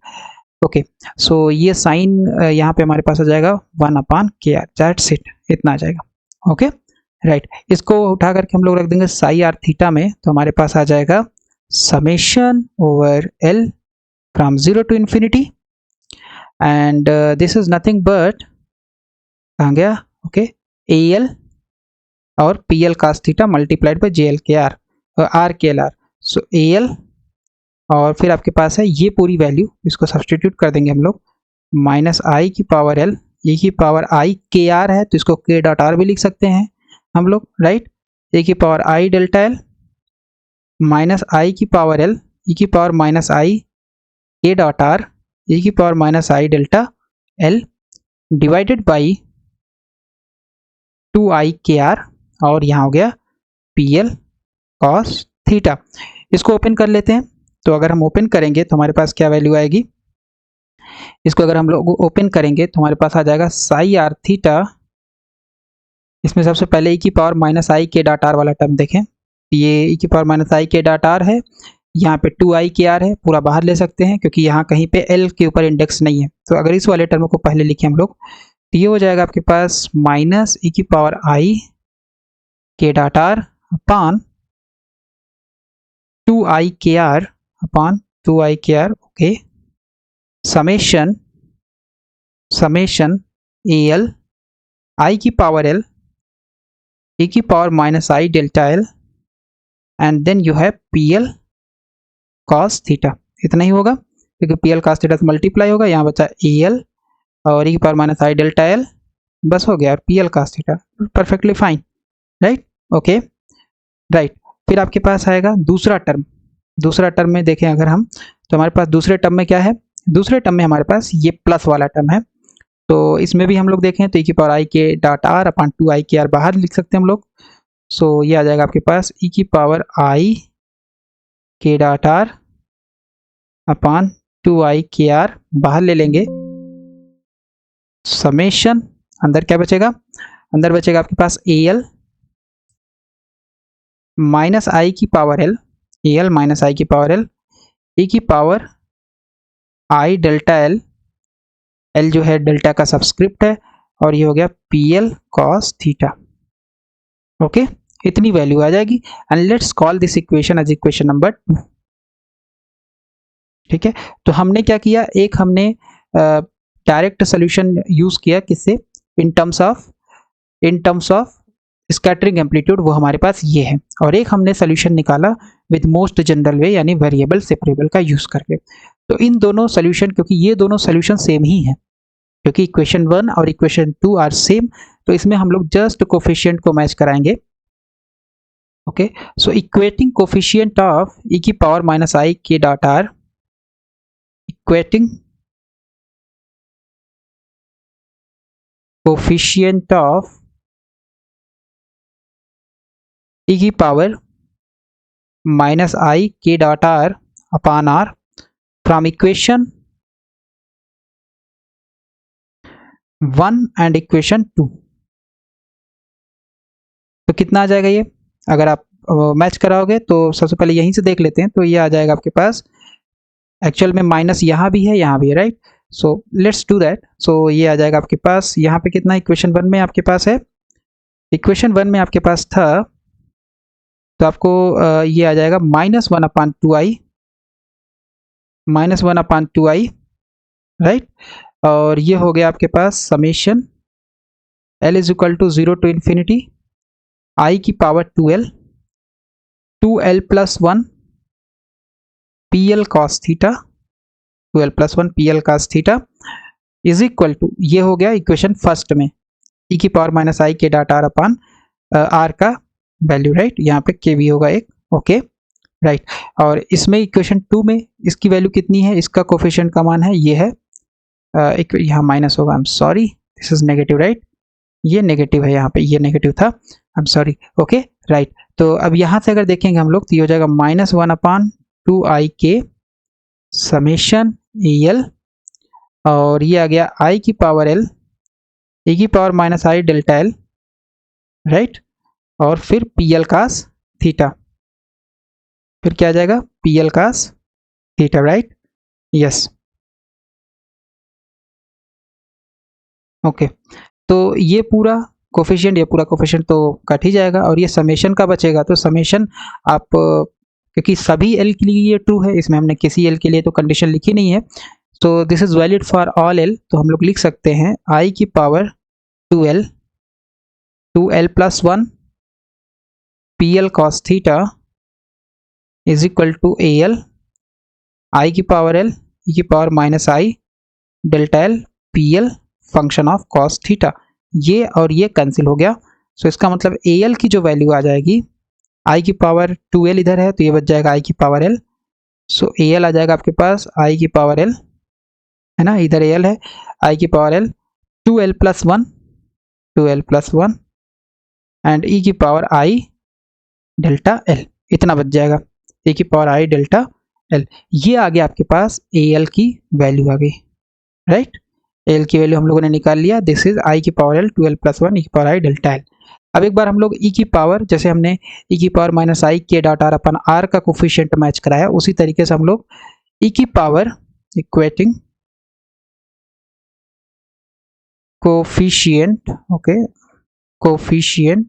ओके, सो ये साइन यहाँ पे हमारे पास आ जाएगा 1 अपान के आर, दैट्स इट, इतना आ जाएगा। Okay, right. इसको उठा करके हम लोग रख देंगे साई आर थीटा में, तो हमारे पास आ जाएगा summation over L from 0 to infinity, and this is nothing but, कहाँ गया, ओके, AL और PL cos theta multiplied by JL k r, r के एल आर, सो AL, और फिर आपके पास है ये पूरी वैल्यू, इसको सब्स्टिट्यूट कर देंगे हम लोग, माइनस आई की पावर एल, ए की पावर आई के आर है, तो इसको के डॉट आर भी लिख सकते हैं हम लोग, राइट। ए की power I delta L, minus I की पावर एल, ई की पावर माइनस आई के डॉट आर, ई की power minus I delta L, divided by 2i k are, और यहाँ हो गया PL cos थीटा। इसको ओपन कर लेते हैं, तो अगर हम ओपन करेंगे तो हमारे पास क्या वैल्यू आएगी, इसको अगर हम लोग ओपन करेंगे तो हमारे पास आ जाएगा साई आर थीटा। इसमें सबसे पहले ई की पावर माइनस आई के डॉट आर वाला टर्म देखें, ये ई की पावर माइनस आई के डॉट आर है, यहाँ पे 2i के आर है, पूरा बाहर ले सकते हैं क्योंकि यहाँ कहीं पे L के ऊपर इंडेक्स नहीं है। तो अगर इस वाले टर्म को पहले लिखें हम लोग, तो ये हो जाएगा आपके पास माइनस ई की पावर आई के dot are upon 2i k are upon 2i k r, okay, summation AL i की पावर एल, ई की power minus I delta L, and then you have PL cos theta. इतना ही होगा क्योंकि PL cos थीटा से मल्टीप्लाई होगा, यहाँ बचा AL और ई की पावर माइनस आई डेल्टा एल, बस हो गया, और PL cos theta, perfectly fine, right. Okay, right. फिर आपके पास आएगा दूसरा टर्म, दूसरा टर्म में देखें अगर हम, तो हमारे पास दूसरे टर्म में क्या है, दूसरे टर्म में हमारे पास ये प्लस वाला टर्म है, तो इसमें भी हम लोग देखें तो ई की पावर आई के dot are upon 2i k are बाहर लिख सकते हैं हम लोग। सो ये आ जाएगा आपके पास ई की पावर आई के dot are upon 2i k are बाहर ले लेंगे, समेशन, अंदर क्या बचेगा, अंदर बचेगा आपके पास AL माइनस आई की power L, AL minus I की पावर एल, ई की पावर आई डेल्टा एल एल जो है डेल्टा का सबस्क्रिप्ट है, और ये हो गया p L cos theta. Okay, इतनी वैल्यू आ जाएगी and let's call this equation as equation number 2। ठीक है, तो हमने क्या किया, एक हमने डायरेक्ट सोल्यूशन यूज किया, किससे, in terms of scattering amplitude, वो हमारे पास ये है, और एक हमने सोल्यूशन निकाला विद मोस्ट जनरल वे यानी वेरिएबल सेपरेबल का यूज करके। तो इन दोनों सोल्यूशन, क्योंकि ये दोनों सोल्यूशन सेम ही हैं, क्योंकि इक्वेशन 1 और इक्वेशन 2 आर सेम, तो इसमें हम लोग जस्ट कोफिशिएंट को मैच कराएंगे। Okay, so equating coefficient of e की पावर माइनस आई के dot r, equating coefficient of e की पावर माइनस आई के dot are upon r from equation 1 and equation 2। तो कितना आ जाएगा ये, अगर आप मैच कराओगे तो सबसे पहले यहीं से देख लेते हैं, तो ये आ जाएगा आपके पास, एक्चुअल में माइनस यहाँ भी है यहाँ भी है, right, so let's do that. So ये आ जाएगा आपके पास यहाँ पे कितना, इक्वेशन 1 में आपके पास है, इक्वेशन 1 में आपके पास था, तो आपको ये आ जाएगा -1/2i, -1/2i, राइट, और ये हो गया आपके पास summation l is equal to 0 to infinity i की power 2l plus 1 pl cos theta, 2l plus 1 pl cos theta is equal to, ये हो गया इक्वेशन फर्स्ट में e की पावर माइनस आई के डॉट आर अपॉन आर का वैल्यू, राइट, यहाँ पे के भी होगा एक, ओके, राइट, और इसमें इक्वेशन 2 में इसकी वैल्यू कितनी है, इसका कोफिशिएंट का मान है, ये है एक यहाँ माइनस होगा, I am sorry, this is negative, right, ये नेगेटिव है, यहाँ पे ये नेगेटिव था, I am sorry, okay, right. तो अब यहाँ से अगर देखेंगे हम लोग, तो ये हो जाएगा -1/2i के समेशन एल, और ये आ गया i की पावर l e की पावर माइनस आई डेल्टा एल, राइट, और फिर पी एल कास थीटा, फिर क्या आ जाएगा, P l cos theta, right, yes, okay. तो ये पूरा कोफिशिएंट तो कट ही जाएगा, और ये समेशन का बचेगा, तो समेशन आप, क्योंकि सभी एल के लिए ये ट्रू है, इसमें हमने किसी एल के लिए तो कंडीशन लिखी नहीं है, तो this is valid for all l, तो हम लोग लिख सकते हैं आई की power 2l plus 1 p L cos theta is equal to a l i की पावर एल ई की power minus I delta L P l function of cos theta, ये और ये कैंसिल हो गया, सो इसका मतलब ए एल की जो वैल्यू आ जाएगी, आई की पावर 2l इधर है, तो ये बच जाएगा आई की power L, so A L आ जाएगा आपके पास आई की पावर एल, है ना, इधर ए एल है, आई की power L 2l plus 1 and E की पावर आई डेल्टा एल, इतना बच जाएगा, ए की पावर आई डेल्टा एल, ये आ गया आपके पास ए एल की वैल्यू आ गई, राइट, एल की वैल्यू हम लोगों ने निकाल लिया, दिस इज आई की पावर एल 2l प्लस 1 ई की पावर आई डेल्टा एल। अब एक बार हम लोग ई की पावर, जैसे हमने ई की पावर माइनस आई के डॉट आर अपन आर का कोफिशिएंट मैच कराया, उसी तरीके से हम लोग ई की power equating coefficient, okay, coefficient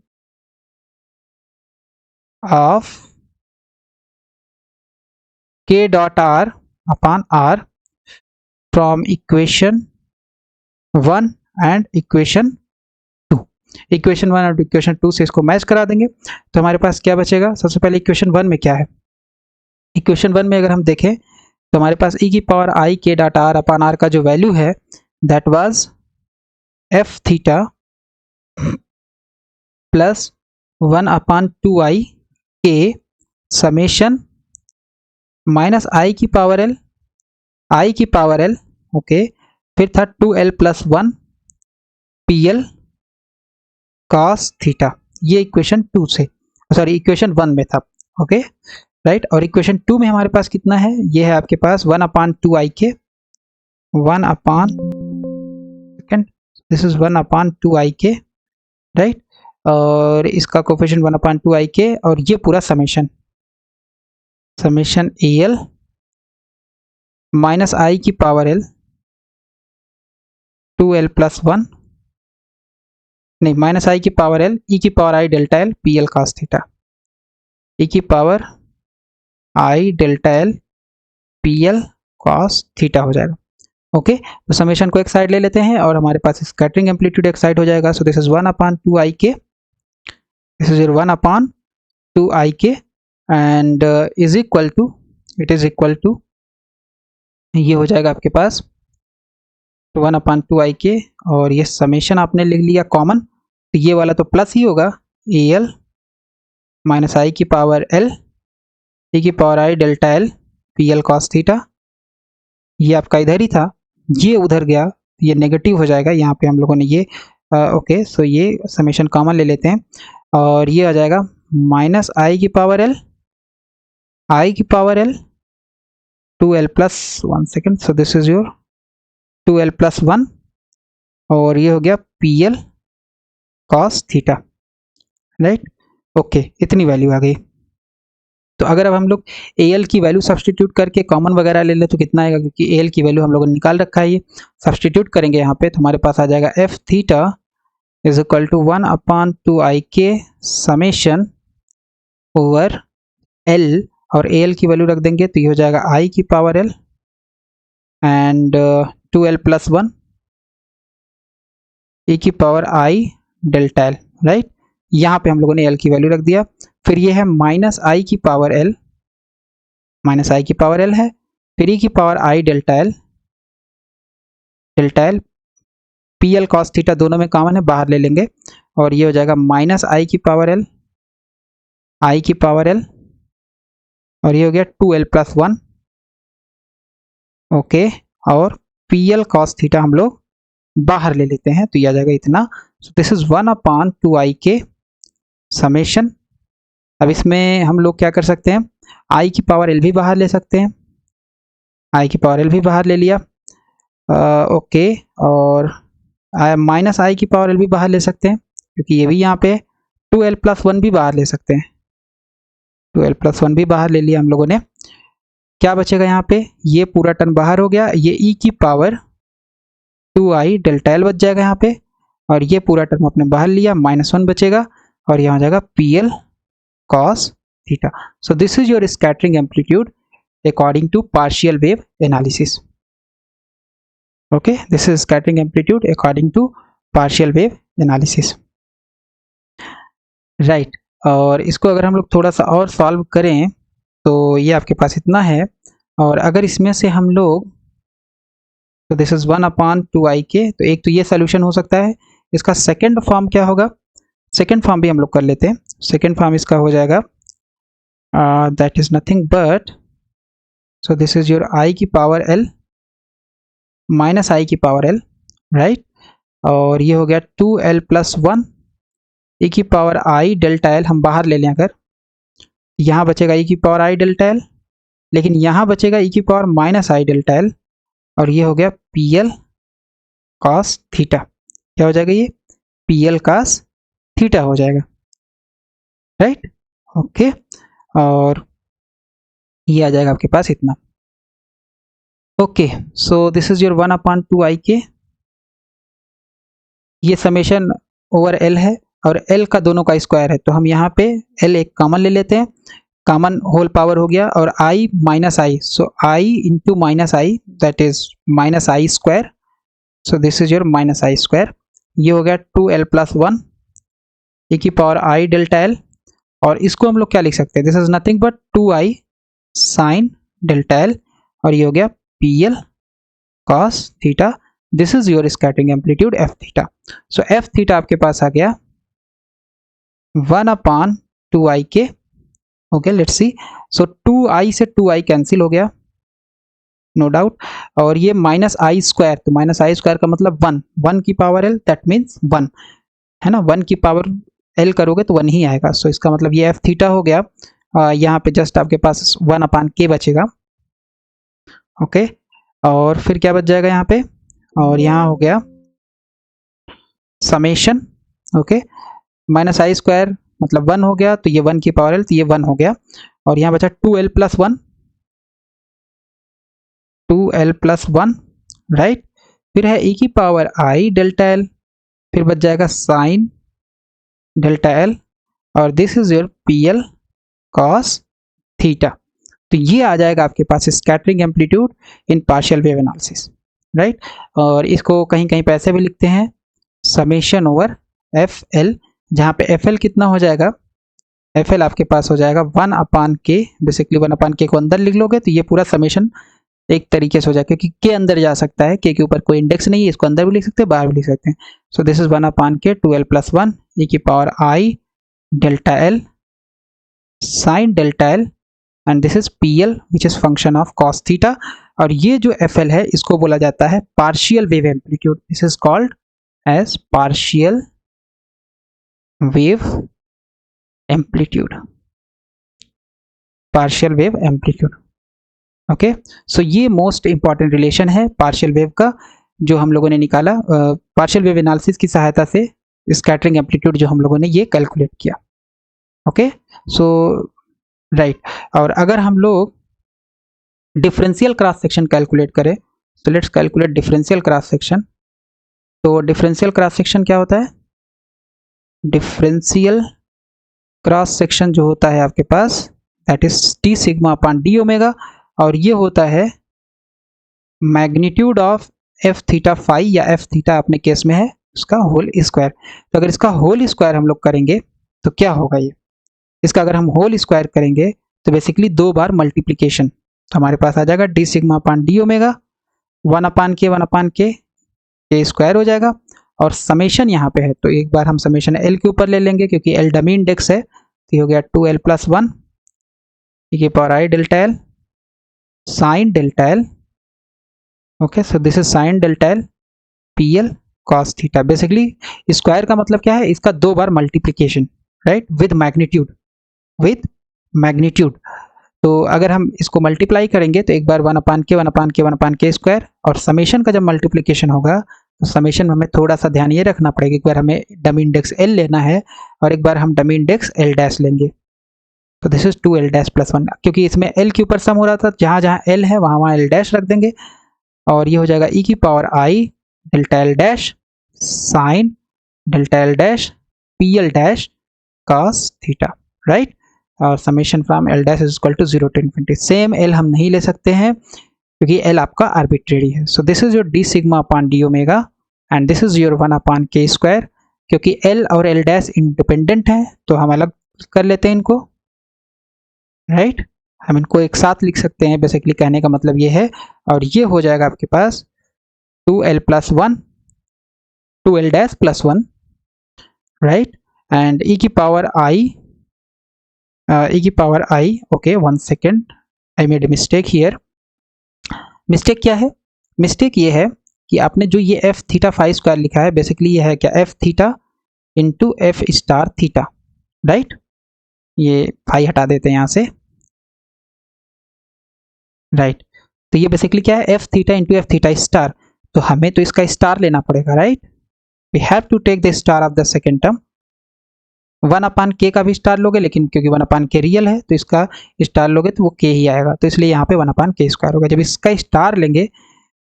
of k dot r upon r from equation 1 and equation 2, equation 1 और इक्वेशन 2 से इसको मैच करा देंगे, तो हमारे पास क्या बचेगा, सबसे पहले इक्वेशन 1 में क्या है, इक्वेशन 1 में अगर हम देखें तो हमारे पास e की पावर आई के डॉट आर अपॉन आर का जो वैल्यू है that was f theta plus 1/2i के समेशन माइनस आई की पावर एल, ओके, फिर था 2l plus 1 p L cos theta, ये इक्वेशन 2 से, सॉरी इक्वेशन 1 में था, ओके, राइट, और इक्वेशन 2 में हमारे पास कितना है, ये है आपके पास 1/2i के दिस इज 1/2i के, राइट, और इसका कोफिशिएंट 1/2i के, और ये पूरा summation A L minus I की पावर एल 2l प्लस 1 नहीं माइनस आई की पावर एल ई की पावर आई delta L P L cos theta, E की पावर आई delta L P L cos theta हो जाएगा। ओके तो समेशन को एक साइड ले लेते हैं और हमारे पास स्कैटरिंग एम्पलीट्यूड एक साइड हो जाएगा। सो दिस इज 1/2 आई के, this is 1/2 i k and is equal to, it is equal to, ये हो जाएगा आपके पास 1/2 आई के और ये समेशन आपने लिख लिया कॉमन, तो ये वाला तो प्लस ही होगा, ए एल माइनस आई की पावर एल ई की पावर आई delta L P L cos theta, ये आपका इधर ही था, ये उधर गया, ये नेगेटिव हो जाएगा, यहाँ पे हम लोगों ने ये ओके सो ये समेशन कॉमन ले लेते हैं और ये आ जाएगा माइनस आई की पावर एल, आई की power L 2l plus 1 second, so this is your 2l plus 1 और ये हो गया p L cos theta, right. Okay इतनी वैल्यू आ गई। तो अगर अब हम लोग ए एल की वैल्यू सब्सटीट्यूट करके कॉमन वगैरह ले ले तो कितना आएगा, क्योंकि ए एल की वैल्यू हम लोगों ने निकाल रखा है, ये सब्सटीट्यूट करेंगे यहाँ पे तो हमारे पास आ जाएगा f theta is equal to 1/2 i k summation over L और ए एल की वैल्यू रख देंगे तो ये हो जाएगा आई की power L and 2l plus 1 ई की पावर आई डेल्टा एल, राइट। यहाँ पे हम लोगों ने एल की वैल्यू रख दिया, फिर ये है माइनस आई की पावर एल, माइनस आई की पावर एल है, फिर ई की पावर आई delta L, delta L P L cos theta दोनों में कॉमन है, बाहर ले लेंगे और ये हो जाएगा माइनस आई की पावर एल, आई की पावर एल और ये हो गया 2l प्लस 1 ओके और पी एल कॉस थीटा हम लोग बाहर ले लेते हैं तो ये आ जाएगा इतना। सो this is 1/2 i k summation. अब इसमें हम लोग क्या कर सकते हैं, आई की पावर एल भी बाहर ले सकते हैं, आई की पावर एल भी बाहर ले लिया ओके और माइनस आई की पावर एल भी बाहर ले सकते हैं क्योंकि ये भी यहाँ पे 2l प्लस 1 भी बाहर ले सकते हैं, 2l प्लस 1 भी बाहर ले लिया हम लोगों ने। क्या बचेगा यहाँ पे, ये पूरा टर्म बाहर हो गया, ये ई की पावर 2 आई डेल्टा एल बच जाएगा यहाँ पे और ये पूरा टर्म अपने बाहर लिया, -1 बचेगा और यहाँ हो जाएगा P L cos theta. So this is your scattering amplitude according to partial wave analysis. Okay this is scattering amplitude according to partial wave analysis, right. और इसको अगर हम लोग थोड़ा सा और सॉल्व करें तो ये आपके पास इतना है और अगर इसमें से हम लोग तो दिस इज 1/2 आई के, तो एक तो ये सोल्यूशन हो सकता है, इसका सेकेंड फॉर्म क्या होगा, सेकेंड फॉर्म भी हम लोग कर लेते हैं। सेकेंड फॉर्म इसका हो जाएगा that is nothing but, so this is your I की पावर एल माइनस आई की पावर एल, राइट और ये हो गया 2l प्लस 1 ई की पावर आई डेल्टा एल, हम बाहर ले लें अगर, यहाँ बचेगा ई की पावर आई डेल्टा एल लेकिन यहाँ बचेगा ई की पावर माइनस आई डेल्टा एल और ये हो गया पी एल कॉस थीटा, क्या हो जाएगा ये पी एल कॉस थीटा हो जाएगा, राइट ओके और ये आ जाएगा आपके पास इतना। Okay so this is your 1/2 i के, ये समेशन ओवर एल है और एल का दोनों का स्क्वायर है तो हम यहाँ पे एल एक कॉमन ले लेते हैं, कॉमन होल पावर हो गया और I minus I, so I into minus I that is minus I square, so this is your minus I square, ये हो गया 2l प्लस 1 ई की पावर आई डेल्टा एल और इसको हम लोग क्या लिख सकते हैं, this is nothing but 2i sign delta L और ये हो गया p L cos theta, this is your scattering amplitude F theta. So F theta आपके पास आ गया 1/2 आई के, okay let's see, so 2i से 2i कैंसिल हो गया नो डाउट और ये माइनस आई स्क्वायर, तो माइनस आई स्क्वायर का मतलब 1 की पावर एल दैट मीन्स 1 है ना, 1 की पावर एल करोगे तो 1 ही आएगा, सो इसका मतलब ये एफ थीटा हो गया, यहाँ पे जस्ट आपके पास 1/k बचेगा ओके और फिर क्या बच जाएगा यहाँ पे, और यहाँ हो गया summation okay, minus I square मतलब 1 हो गया तो ये 1 की पावर एल तो ये 1 हो गया और यहाँ बचा 2l plus 1, 2l plus 1 right, फिर है e की पावर i डेल्टा एल, फिर बच जाएगा साइन डेल्टा एल, और this is your P L cos theta. तो ये आ जाएगा आपके पास स्कैटरिंग एम्पलीट्यूड इन पार्शियल वेव एनालिसिस, राइट। और इसको कहीं कहीं पे ऐसे भी लिखते हैं समेशन ओवर एफ एल, जहाँ पे एफ एल कितना हो जाएगा, एफ एल आपके पास हो जाएगा 1/k, बेसिकली 1/k को अंदर लिख लोगे तो ये पूरा समेशन एक तरीके से हो जाएगा, क्योंकि के अंदर जा सकता है, के ऊपर कोई इंडेक्स नहीं है, इसको अंदर भी लिख सकते हैं बाहर भी लिख सकते हैं। So this is 1/k 2l + 1 e की power i delta L sine delta L, and this is P L which is function of cos थीटा। और ये जो एफ एल है इसको बोला जाता है partial wave amplitude, this is called as partial wave amplitude, partial wave amplitude. Okay, so ये मोस्ट इंपॉर्टेंट रिलेशन है पार्शियल वेव का जो हम लोगों ने निकाला पार्शियल वेव एनालिसिस की सहायता से, स्कैटरिंग एम्पलीट्यूड जो हम लोगों ने ये कैलकुलेट किया। ओके, सो राइट। और अगर हम लोग डिफरेंशियल क्रॉस सेक्शन कैलकुलेट करें, तो let's calculate differential cross section. तो डिफरेंशियल क्रॉस सेक्शन क्या होता है, डिफरेंशियल क्रॉस सेक्शन जो होता है आपके पास that is T sigma upon D omega, और ये होता है magnitude of F theta phi या एफ थीटा अपने केस में है उसका होल स्क्वायर। तो अगर इसका होल स्क्वायर हम लोग करेंगे तो क्या होगा, ये इसका अगर हम होल स्क्वायर करेंगे तो बेसिकली 2 बार मल्टीप्लिकेशन, तो हमारे पास आ जाएगा d sigma upon D omega 1/k के स्क्वायर हो जाएगा, और समेशन यहाँ पे है तो एक बार हम समेशन एल के ऊपर ले लेंगे क्योंकि एल डमी इंडेक्स है, तो ये हो गया 2l + 1 e की power i delta L sine delta L. Okay, so this is sine delta L P L cos theta. Basically square का मतलब क्या है, इसका 2 बार multiplication, right, with magnitude, with magnitude. तो अगर हम इसको मल्टीप्लाई करेंगे तो एक बार 1/k स्क्वायर, और समेशन का जब मल्टीप्लिकेशन होगा तो समेशन में हमें थोड़ा सा ध्यान ये रखना पड़ेगा, एक बार हमें डमी इंडेक्स एल लेना है और एक बार हम डमी इंडेक्स एल डैश लेंगे। तो दिस इज 2l डैश + 1, क्योंकि इसमें एल के ऊपर सम हो रहा था, जहाँ जहाँ एल है वहाँ वहाँ एल डैश रख देंगे, और ये हो जाएगा e की power i delta L dash sine delta L dash P L dash cos theta, right. और summation from L dash is equal to 0 to ∞। Same L हम नहीं ले सकते हैं क्योंकि एल आपका आर्बिट्रेरी है। सो this is your d sigma upon D omega and this is your 1/k square. क्योंकि एल और एल डैश इंडिपेंडेंट है तो हम अलग कर लेते हैं इनको, राइट, हम इनको एक साथ लिख सकते हैं, बेसिकली कहने का मतलब ये है। और ये हो जाएगा आपके पास 2l + 1 2l dash + 1, right, and e की power i, okay 1 second, I made a mistake here. Mistake क्या है, मिस्टेक ये है कि आपने जो ये एफ थीटा फाई स्क्वायर लिखा है, बेसिकली ये है क्या, F theta into F star theta, right. ये फाई हटा देते हैं यहाँ से, राइट। तो ये बेसिकली क्या है, f theta into f theta star, तो हमें तो इसका स्टार लेना पड़ेगा, right. We have to take the star of the second term. 1/k का भी स्टार लोगे, लेकिन क्योंकि 1/k रियल है तो इसका स्टार लोगे तो वो k ही आएगा, तो इसलिए यहाँ पे 1/k स्क्वायर होगा। जब इसका स्टार लेंगे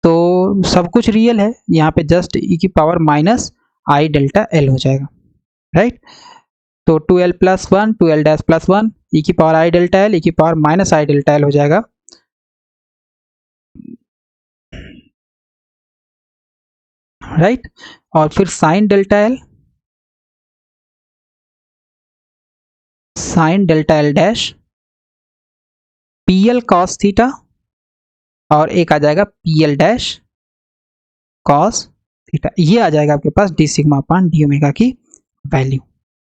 तो सब कुछ रियल है, यहाँ पे जस्ट e की पावर -i डेल्टा एल हो जाएगा, राइट। तो 2l + 1 2l डैश + 1 e की power i delta L e की पावर -i डेल्टा एल हो जाएगा, राइट। और फिर sine delta L dash P L cos थीटा, और एक आ जाएगा P L dash cos theta. ये आ जाएगा आपके पास D sigma upon D omega की वैल्यू,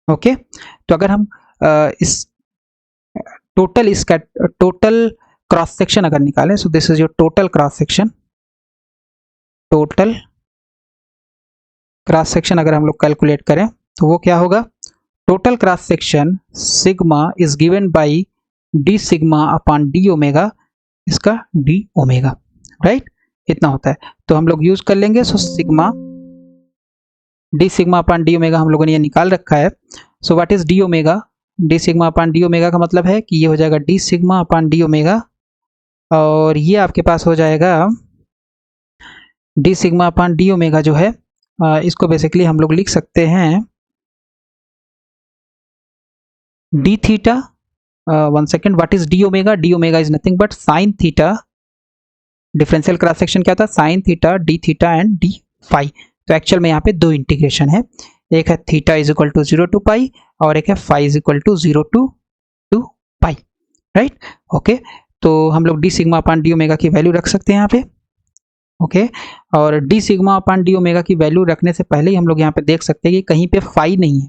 ओके। तो अगर हम इस टोटल क्रॉस सेक्शन अगर निकालें, सो this is your total cross section, total cross section अगर हम लोग कैलकुलेट करें तो वो क्या होगा, total cross section sigma is given bye D sigma upon D omega, इसका डी ओमेगा, राइट, इतना होता है। तो हम लोग यूज कर लेंगे, so sigma D sigma upon D omega हम लोगों ने ये निकाल रखा है। So what is d omega, d sigma upon D omega का मतलब है कि ये हो जाएगा d sigma upon D omega, और ये आपके पास हो जाएगा d sigma upon d omega जो है इसको बेसिकली हम लोग लिख सकते हैं d theta, one second, what is d omega? D omega is nothing but sine theta, differential cross section क्या था? Sine theta, d theta and d phi. तो एक्चुअल में यहाँ पे दो इंटीग्रेशन है, एक है theta is equal to 0 to pi और एक है phi is equal to 0 to pi, right? Okay, तो हम लोग d sigma upon d omega की वैल्यू रख सकते हैं यहाँ पे। ओके, और d sigma upon d omega की वैल्यू रखने से पहले ही हम लोग यहाँ पे देख सकते हैं कि कहीं पे फाई नहीं है।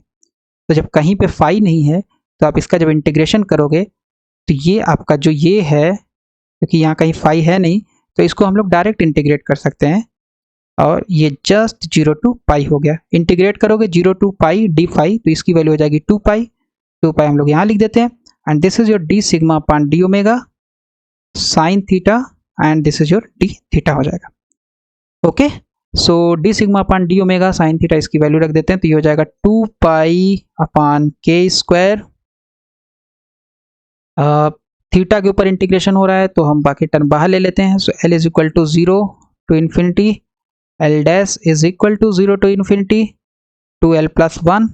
तो जब कहीं पे फाई नहीं है तो आप इसका जब इंटीग्रेशन करोगे तो ये आपका जो ये है, क्योंकि यहाँ कहीं फाई है नहीं तो इसको हम लोग डायरेक्ट इंटीग्रेट कर सकते हैं और ये जस्ट 0 टू पाई हो गया। इंटीग्रेट करोगे 0 टू पाई डी फाई तो इसकी वैल्यू हो जाएगी 2 पाई। 2 पाई हम लोग यहाँ लिख देते हैं and this is your d sigma upon d omega sine theta and this is your d theta हो जाएगा। Okay, so d sigma upon d omega sine theta इसकी वैल्यू रख देते हैं तो ये हो जाएगा 2 pi upon k square. Theta के ऊपर इंटीग्रेशन हो रहा है तो हम बाकी टर्म बाहर ले लेते हैं। So l is equal to 0 to infinity, l dash is equal to 0 to infinity 2l plus 1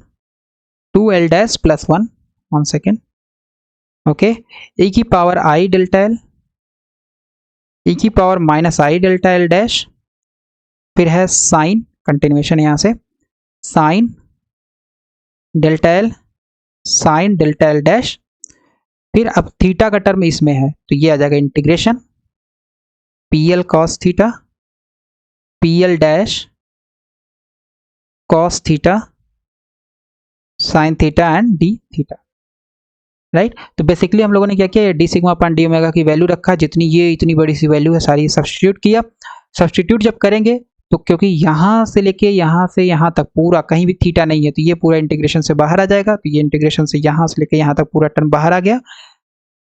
2l dash plus 1, one second, okay, e की पावर आई डेल्टा एल, e की पावर माइनस आई डेल्टा एल डैश, फिर है साइन, कंटिन्यूएशन यहाँ से sine delta L sine delta L dash, फिर अब थीटा का टर्म इसमें है तो ये आ जाएगा integration P L cos theta p L dash cos theta sine theta and D theta, right? तो बेसिकली हम लोगों ने क्या किया, D sigma upon d omega की वैल्यू रखा, जितनी ये इतनी बड़ी सी वैल्यू है सारी सब्स्टिट्यूट किया। सब्स्टिट्यूट जब करेंगे तो क्योंकि यहाँ से लेके यहाँ से यहाँ तक पूरा कहीं भी थीटा नहीं है तो ये पूरा इंटीग्रेशन से बाहर आ जाएगा, तो ये इंटीग्रेशन से यहाँ से लेके यहाँ तक पूरा टर्म बाहर आ गया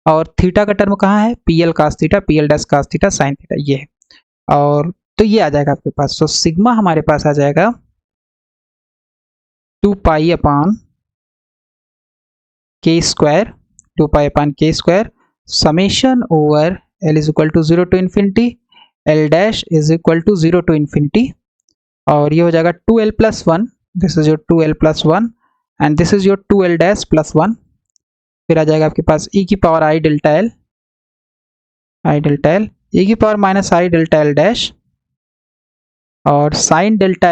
और थीटा का टर्म कहाँ है? P l cos theta p L dash cos theta sine theta, ये है। और तो ये आ जाएगा आपके पास, तो सिग्मा हमारे पास आ जाएगा 2 pi upon k square 2 pi upon k square summation over l is equal to 0 to infinity l dash is equal to 0 to infinity, और ये हो जाएगा 2l plus 1, this is your 2l plus 1 and this is your 2l dash plus 1, फिर आ जाएगा आपके पास e की पावर आई डेल्टा एल e की पावर माइनस आई डेल्टा एल डैश और साइन डेल्टा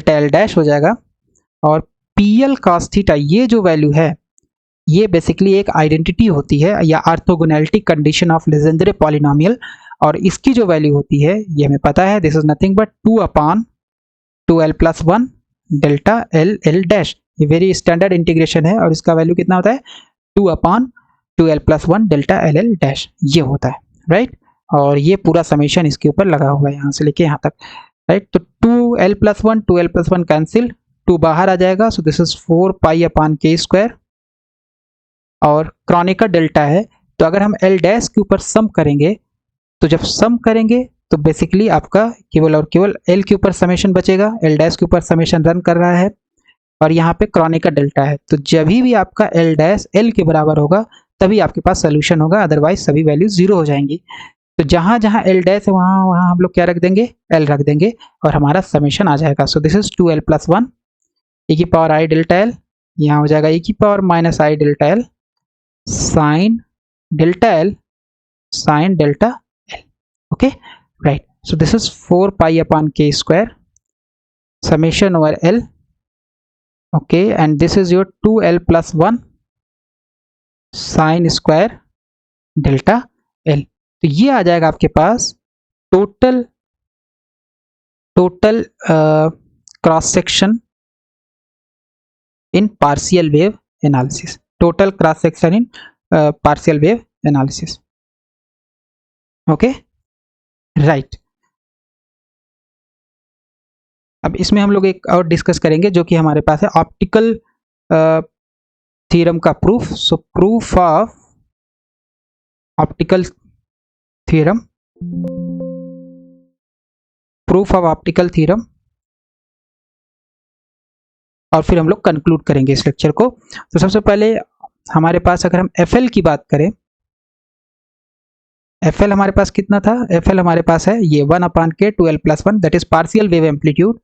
एल डैश हो जाएगा, और पी एल कॉस थीटा ये जो वैल्यू है ये बेसिकली एक आइडेंटिटी होती है या orthogonality condition of legendary polynomial, और इसकी जो वैल्यू होती है ये हमें पता है, this is nothing but 2 upon 2l plus 1 delta L L dash. ये वेरी स्टैंडर्ड इंटीग्रेशन है और इसका वैल्यू कितना होता है 2 अपान 2l plus 1 delta L L dash, ये होता है, राइट? और ये पूरा समेशन इसके ऊपर लगा हुआ है यहाँ से लेके यहाँ तक, राइट? तो 2l plus 1 2l plus 1 cancel, 2 बाहर आ जाएगा, सो this is 4 pi upon k square, और क्रॉनिका डेल्टा है तो अगर हम एल डैश के ऊपर सम करेंगे तो जब सम करेंगे तो बेसिकली आपका केवल और केवल एल के ऊपर समेशन बचेगा, एल डैश के ऊपर समेशन रन कर रहा है और यहाँ पे क्रॉनिका डेल्टा है, तो जब भी आपका एल डैश एल के बराबर होगा तभी आपके पास सोल्यूशन होगा, अदरवाइज सभी वैल्यू 0 हो जाएंगी। तो जहाँ जहाँ एल डैश है वहाँ वहाँ हम लोग क्या रख देंगे, एल रख देंगे और हमारा समेशन आ जाएगा। सो this is 2l plus 1 e की पावर आई डेल्टा एल, यहाँ हो जाएगा e की power minus I delta L sine delta L okay, right? So this is 4 pi upon k square summation over L, okay, and this is your 2L plus 1 sin square delta L। तो ये आ जाएगा आपके पास total cross section in partial wave analysis, total cross section in partial wave analysis, okay, right. अब इसमें हम लोग एक और डिस्कस करेंगे जो कि हमारे पास है ऑप्टिकल थ्योरम का proof. So proof of optical theorem, proof of optical theorem, और फिर हम लोग कंक्लूड करेंगे इस लेक्चर को। तो सबसे पहले हमारे पास अगर हम एफएल की बात करें, एफ एल हमारे पास कितना था, एफ एल हमारे पास है ये 1/k 2l+1 that is partial wave amplitude,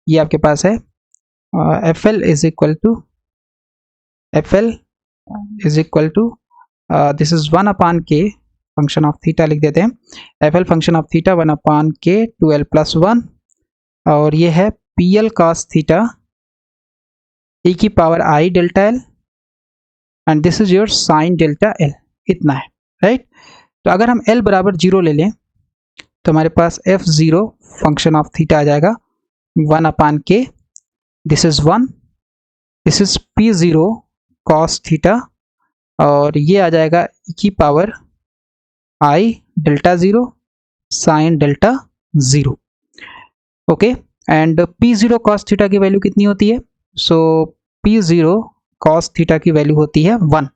ये आपके पास है f l is equal to this is 1/k function of theta लिख देते हैं, f l function of theta 1/k 2l+1 और ये है p L cos theta e की power i delta L and this is your sine delta l, इतना है राइट। तो अगर हम l बराबर 0 ले लें तो हमारे पास f0 फंक्शन ऑफ थीटा आ जाएगा 1/k, this is 1, this is p0 cos थीटा और ये आ जाएगा e की power i delta 0 sine delta 0, okay. And p0 cos theta की वैल्यू कितनी होती है, सो p0 कॉस थीटा की वैल्यू होती है 1,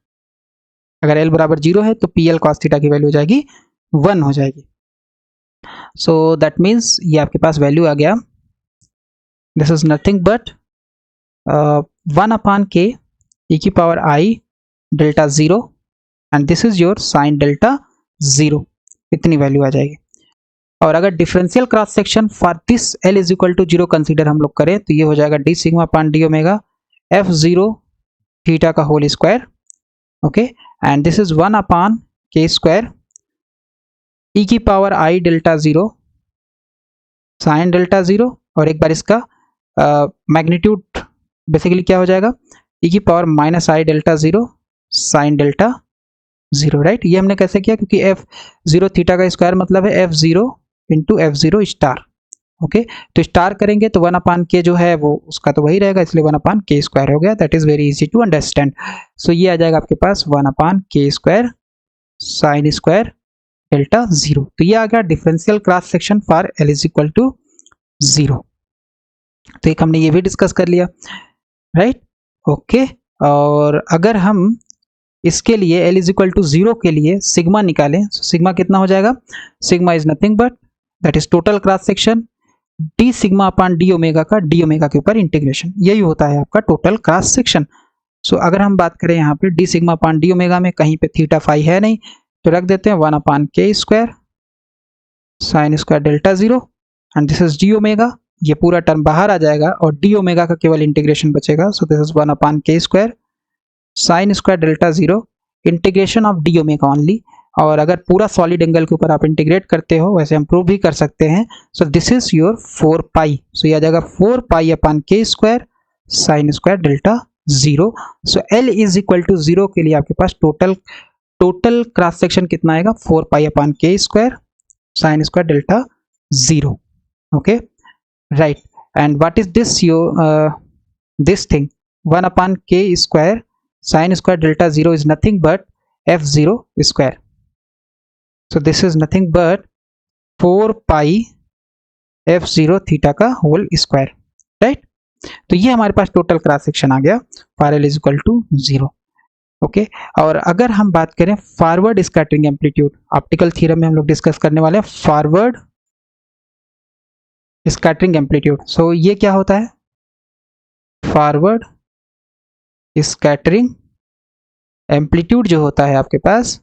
अगर l बराबर 0 है तो pl कॉस थीटा की वैल्यु हो जाएगी 1 हो जाएगी। सो दैट मीन्स ये आपके पास वैल्यू आ गया, this is nothing but 1/k e की power i delta 0 and this is your sine delta 0, इतनी वैल्यू आ जाएगी। और अगर differential cross section for this l is equal to 0 consider हम लोग करें तो ये हो जाएगा d sigma upon d omega f0 theta का whole square, okay. And this is 1/k square e की power i delta 0 sine delta 0 और एक बार इसका मैग्नीट्यूड बेसिकली क्या हो जाएगा e की power minus i delta 0 sine delta 0, right. ये हमने कैसे किया, क्योंकि f0 थीटा का स्क्वायर मतलब है f0 into f0 star, okay. तो स्टार करेंगे तो 1/k जो है वो उसका तो वही रहेगा, इसलिए 1/k स्क्वायर हो गया, that is very easy to understand. So ये आ जाएगा आपके पास 1/k square sine square delta 0, तो ये आ गया differential cross section for l is equal to 0। तो एक हमने ये भी डिस्कस कर लिया, राइट, ओके। और अगर हम इसके लिए l इज इक्वल टू 0 के लिए सिग्मा निकालें, सिग्मा कितना हो जाएगा, sigma is nothing but that is total cross section d sigma upon d omega का d ओमेगा के ऊपर इंटीग्रेशन, यही होता है आपका टोटल क्रॉस सेक्शन। सो अगर हम बात करें यहाँ पे d sigma upon d omega में कहीं पे थीटा फाई है नहीं तो रख देते हैं 1/k square sine square delta 0 and this is d omega, ये पूरा टर्म बाहर आ जाएगा और d ओमेगा का केवल इंटीग्रेशन बचेगा, सो this is 1/k square sine square delta 0 integration of d omega only. और अगर पूरा सॉलिड एंगल के ऊपर आप इंटीग्रेट करते हो वैसे हम प्रूव भी कर सकते हैं, so this is your 4 so ये आ जाएगा 4 square sine square delta 0। So l is equal to 0 के लिए आपके पास टोटल क्रॉस सेक्शन कितना आएगा 4 square sine square delta 0, okay, right. And what is this this thing 1/k square sine square delta 0 is nothing but f0 square, so this is nothing but 4 f0 theta का होल स्क्वायर, राइट। तो ये हमारे पास टोटल क्रॉस सेक्शन आ गया for l is equal to 0, okay. और अगर हम बात करें forward scattering amplitude, optical theorem में हम लोग डिस्कस करने वाले हैं फॉरवर्ड स्कैटरिंग एम्पलीट्यूड। सो ये क्या होता है, फॉरवर्ड स्कैटरिंग एम्पलीट्यूड जो होता है आपके पास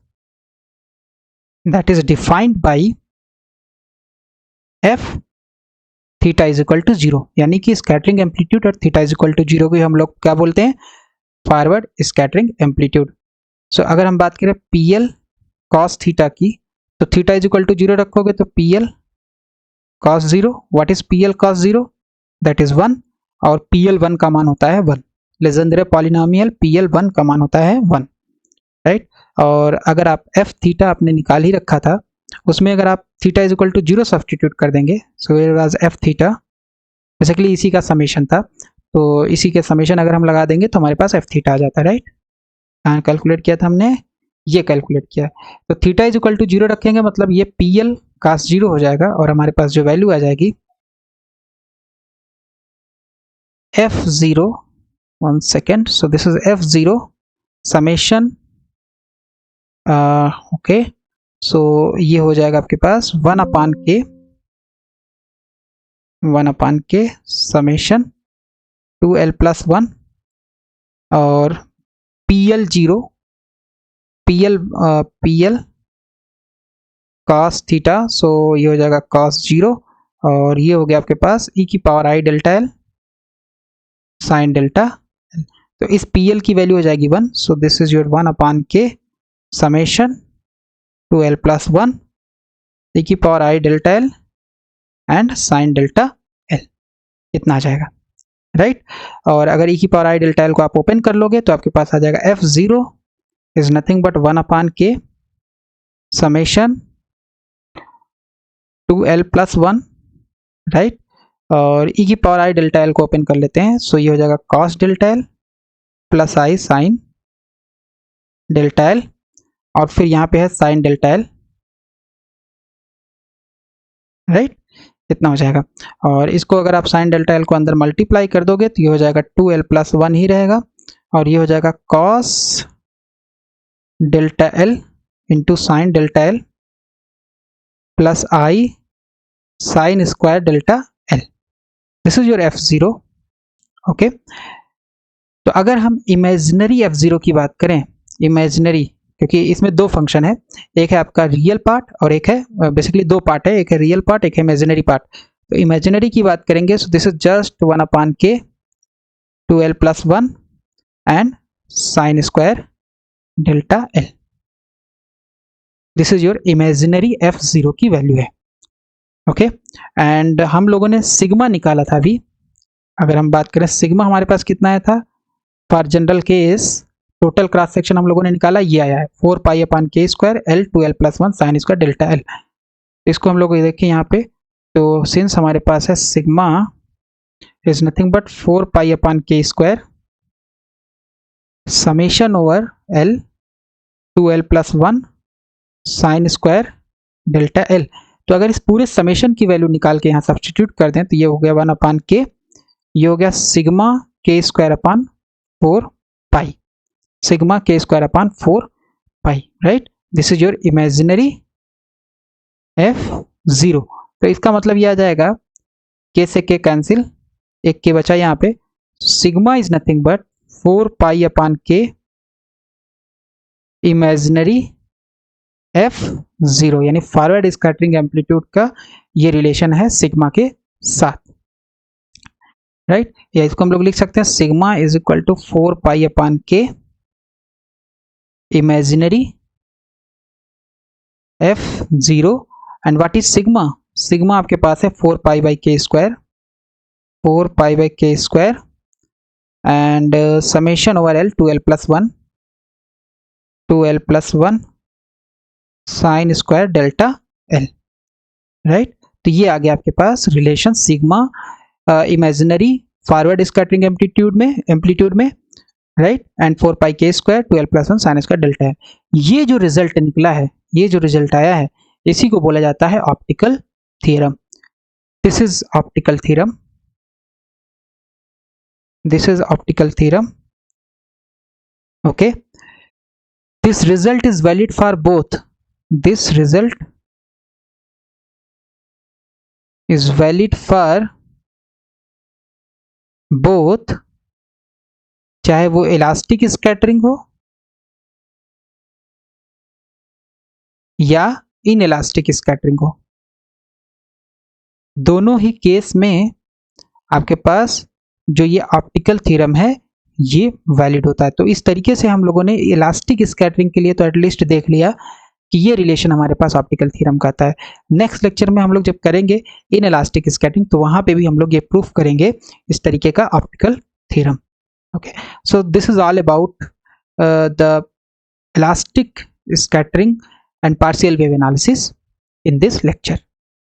that is defined by f theta is equal to 0, यानी कि स्कैटरिंग एम्पलीट्यूड और थीटा इज इक्वल टू 0 को हम लोग क्या बोलते हैं, फॉरवर्ड स्कैटरिंग एम्पलीट्यूड। सो अगर हम बात करें pl cos थीटा की तो थीटा इज इक्वल टू 0 रखोगे तो pl cos 0, what is pl cos 0, that is 1 और pl1 का मान होता है 1, लेजेंडरी पॉलिनोमियल pl1 का मान होता है 1, राइट। और अगर आप f थीटा आपने निकाल ही रखा था उसमें अगर आप theta is equal to 0 substitute कर देंगे, so it was f theta, basically इसी का समेशन था, तो इसी के समेशन अगर हम लगा देंगे तो हमारे पास f थीटा आ जाता है, राइट। कहाँ कैलकुलेट किया था हमने, ये कैलकुलेट किया, तो थीटा इज इक्वल टू 0 रखेंगे मतलब ये pl cos 0 हो जाएगा और हमारे पास जो वैल्यू आ जाएगी f0, 1 second, so this is f0 summation, okay, so ये हो जाएगा आपके पास 1/k समेशन 2l+1 और pl cos थीटा, सो ये हो जाएगा cos 0, और ये हो गया आपके पास e की power i delta L sine delta. तो इस PL की वैल्यू हो जाएगी 1, सो दिस इज योर 1 अपॉन के समेशन 2l प्लस 1 e की power i delta L and sign delta l, इतना आ जाएगा, राइट। और अगर e की पावर i डेल्टा एल को आप ओपन कर लोगे तो आपके पास आ जाएगा f0 is nothing but 1 upon के समेशन 2l प्लस 1, राइट। और e की पावर i डेल्टा एल को ओपन कर लेते हैं, सो ये हो जाएगा cos delta L plus i sign delta L, और फिर यहाँ पे है साइन डेल्टा एल, राइट, इतना हो जाएगा। और इसको अगर आप साइन डेल्टा एल को अंदर मल्टीप्लाई कर दोगे तो ये हो जाएगा 2l प्लस 1 ही रहेगा, और ये हो जाएगा cos delta L into sine delta L plus i sign square delta L, this is your f0, okay. तो अगर हम इमेजिनरी f0 की बात करें, इमेजिनरी, क्योंकि इसमें दो फंक्शन है, एक है आपका रियल पार्ट और एक है बेसिकली दो पार्ट है, एक है रियल पार्ट एक है इमेजिनरी पार्ट। तो इमेजिनरी की बात करेंगे, सो दिस इज जस्ट 1 अपॉन के 2l plus 1 and sign square delta L, this is your imaginary f0 की वैल्यू है, ओके। एंड हम लोगों ने सिग्मा निकाला था अभी, अगर हम बात करें सिग्मा हमारे पास कितना आया था for general case, total cross section हम लोगों ने निकाला, ये आया है 4 pi upon k square L 2l plus 1 sine square delta L. इसको हम लोग देखें यहाँ पे, तो सिंस हमारे पास है sigma is nothing but 4 pi upon k square summation over l 2l plus 1 sine square delta l. तो अगर इस पूरे समेशन की वैल्यू निकाल के यहाँ सब्स्टिट्यूट कर दें तो ये हो गया 1 अपॉन के, ये हो गया सिग्मा के स्क्वायर अपॉन 4 पाई, सिग्मा के square upon 4 pi, right. This is your imaginary f0। तो इसका मतलब ये आ जाएगा के से के कैंसिल, एक के बचा यहाँ पे, sigma is nothing but 4 pi upon k imaginary f0, यानी फॉरवर्ड स्कैटरिंग एम्पलीट्यूड का ये रिलेशन है सिग्मा के साथ, राइट। या इसको हम लोग लिख सकते हैं sigma is equal to 4 pi upon k imaginary f0 and what is sigma, sigma आपके पास है 4 pi by k square, 4 pi by k square and summation over l 2l plus 1 2l plus 1 sine square delta l, right. तो ये आ गया आपके पास relation sigma imaginary forward scattering amplitude में, right, and 4 pi k square 2l plus 1 sine square delta L. ये जो रिजल्ट निकला है, ये जो रिजल्ट आया है, इसी को बोला जाता है optical theorem. This is optical theorem, this is optical theorem, okay. This result is valid for both, this result is valid for both, चाहे वो इलास्टिक स्कैटरिंग हो या इनइलास्टिक स्कैटरिंग हो, दोनों ही केस में आपके पास जो ये ऑप्टिकल थ्योरम है ये वैलिड होता है। तो इस तरीके से हम लोगों ने इलास्टिक स्कैटरिंग के लिए तो एटलीस्ट देख लिया कि ये रिलेशन हमारे पास ऑप्टिकल थ्योरम का आता है। नेक्स्ट लेक्चर में हम लोग जब करेंगे इन इलास्टिक स्कैटरिंग तो वहां पे भी हम लोग ये प्रूफ करेंगे इस तरीके का optical theorem, okay. So this is all about the elastic scattering and partial wave analysis in this lecture.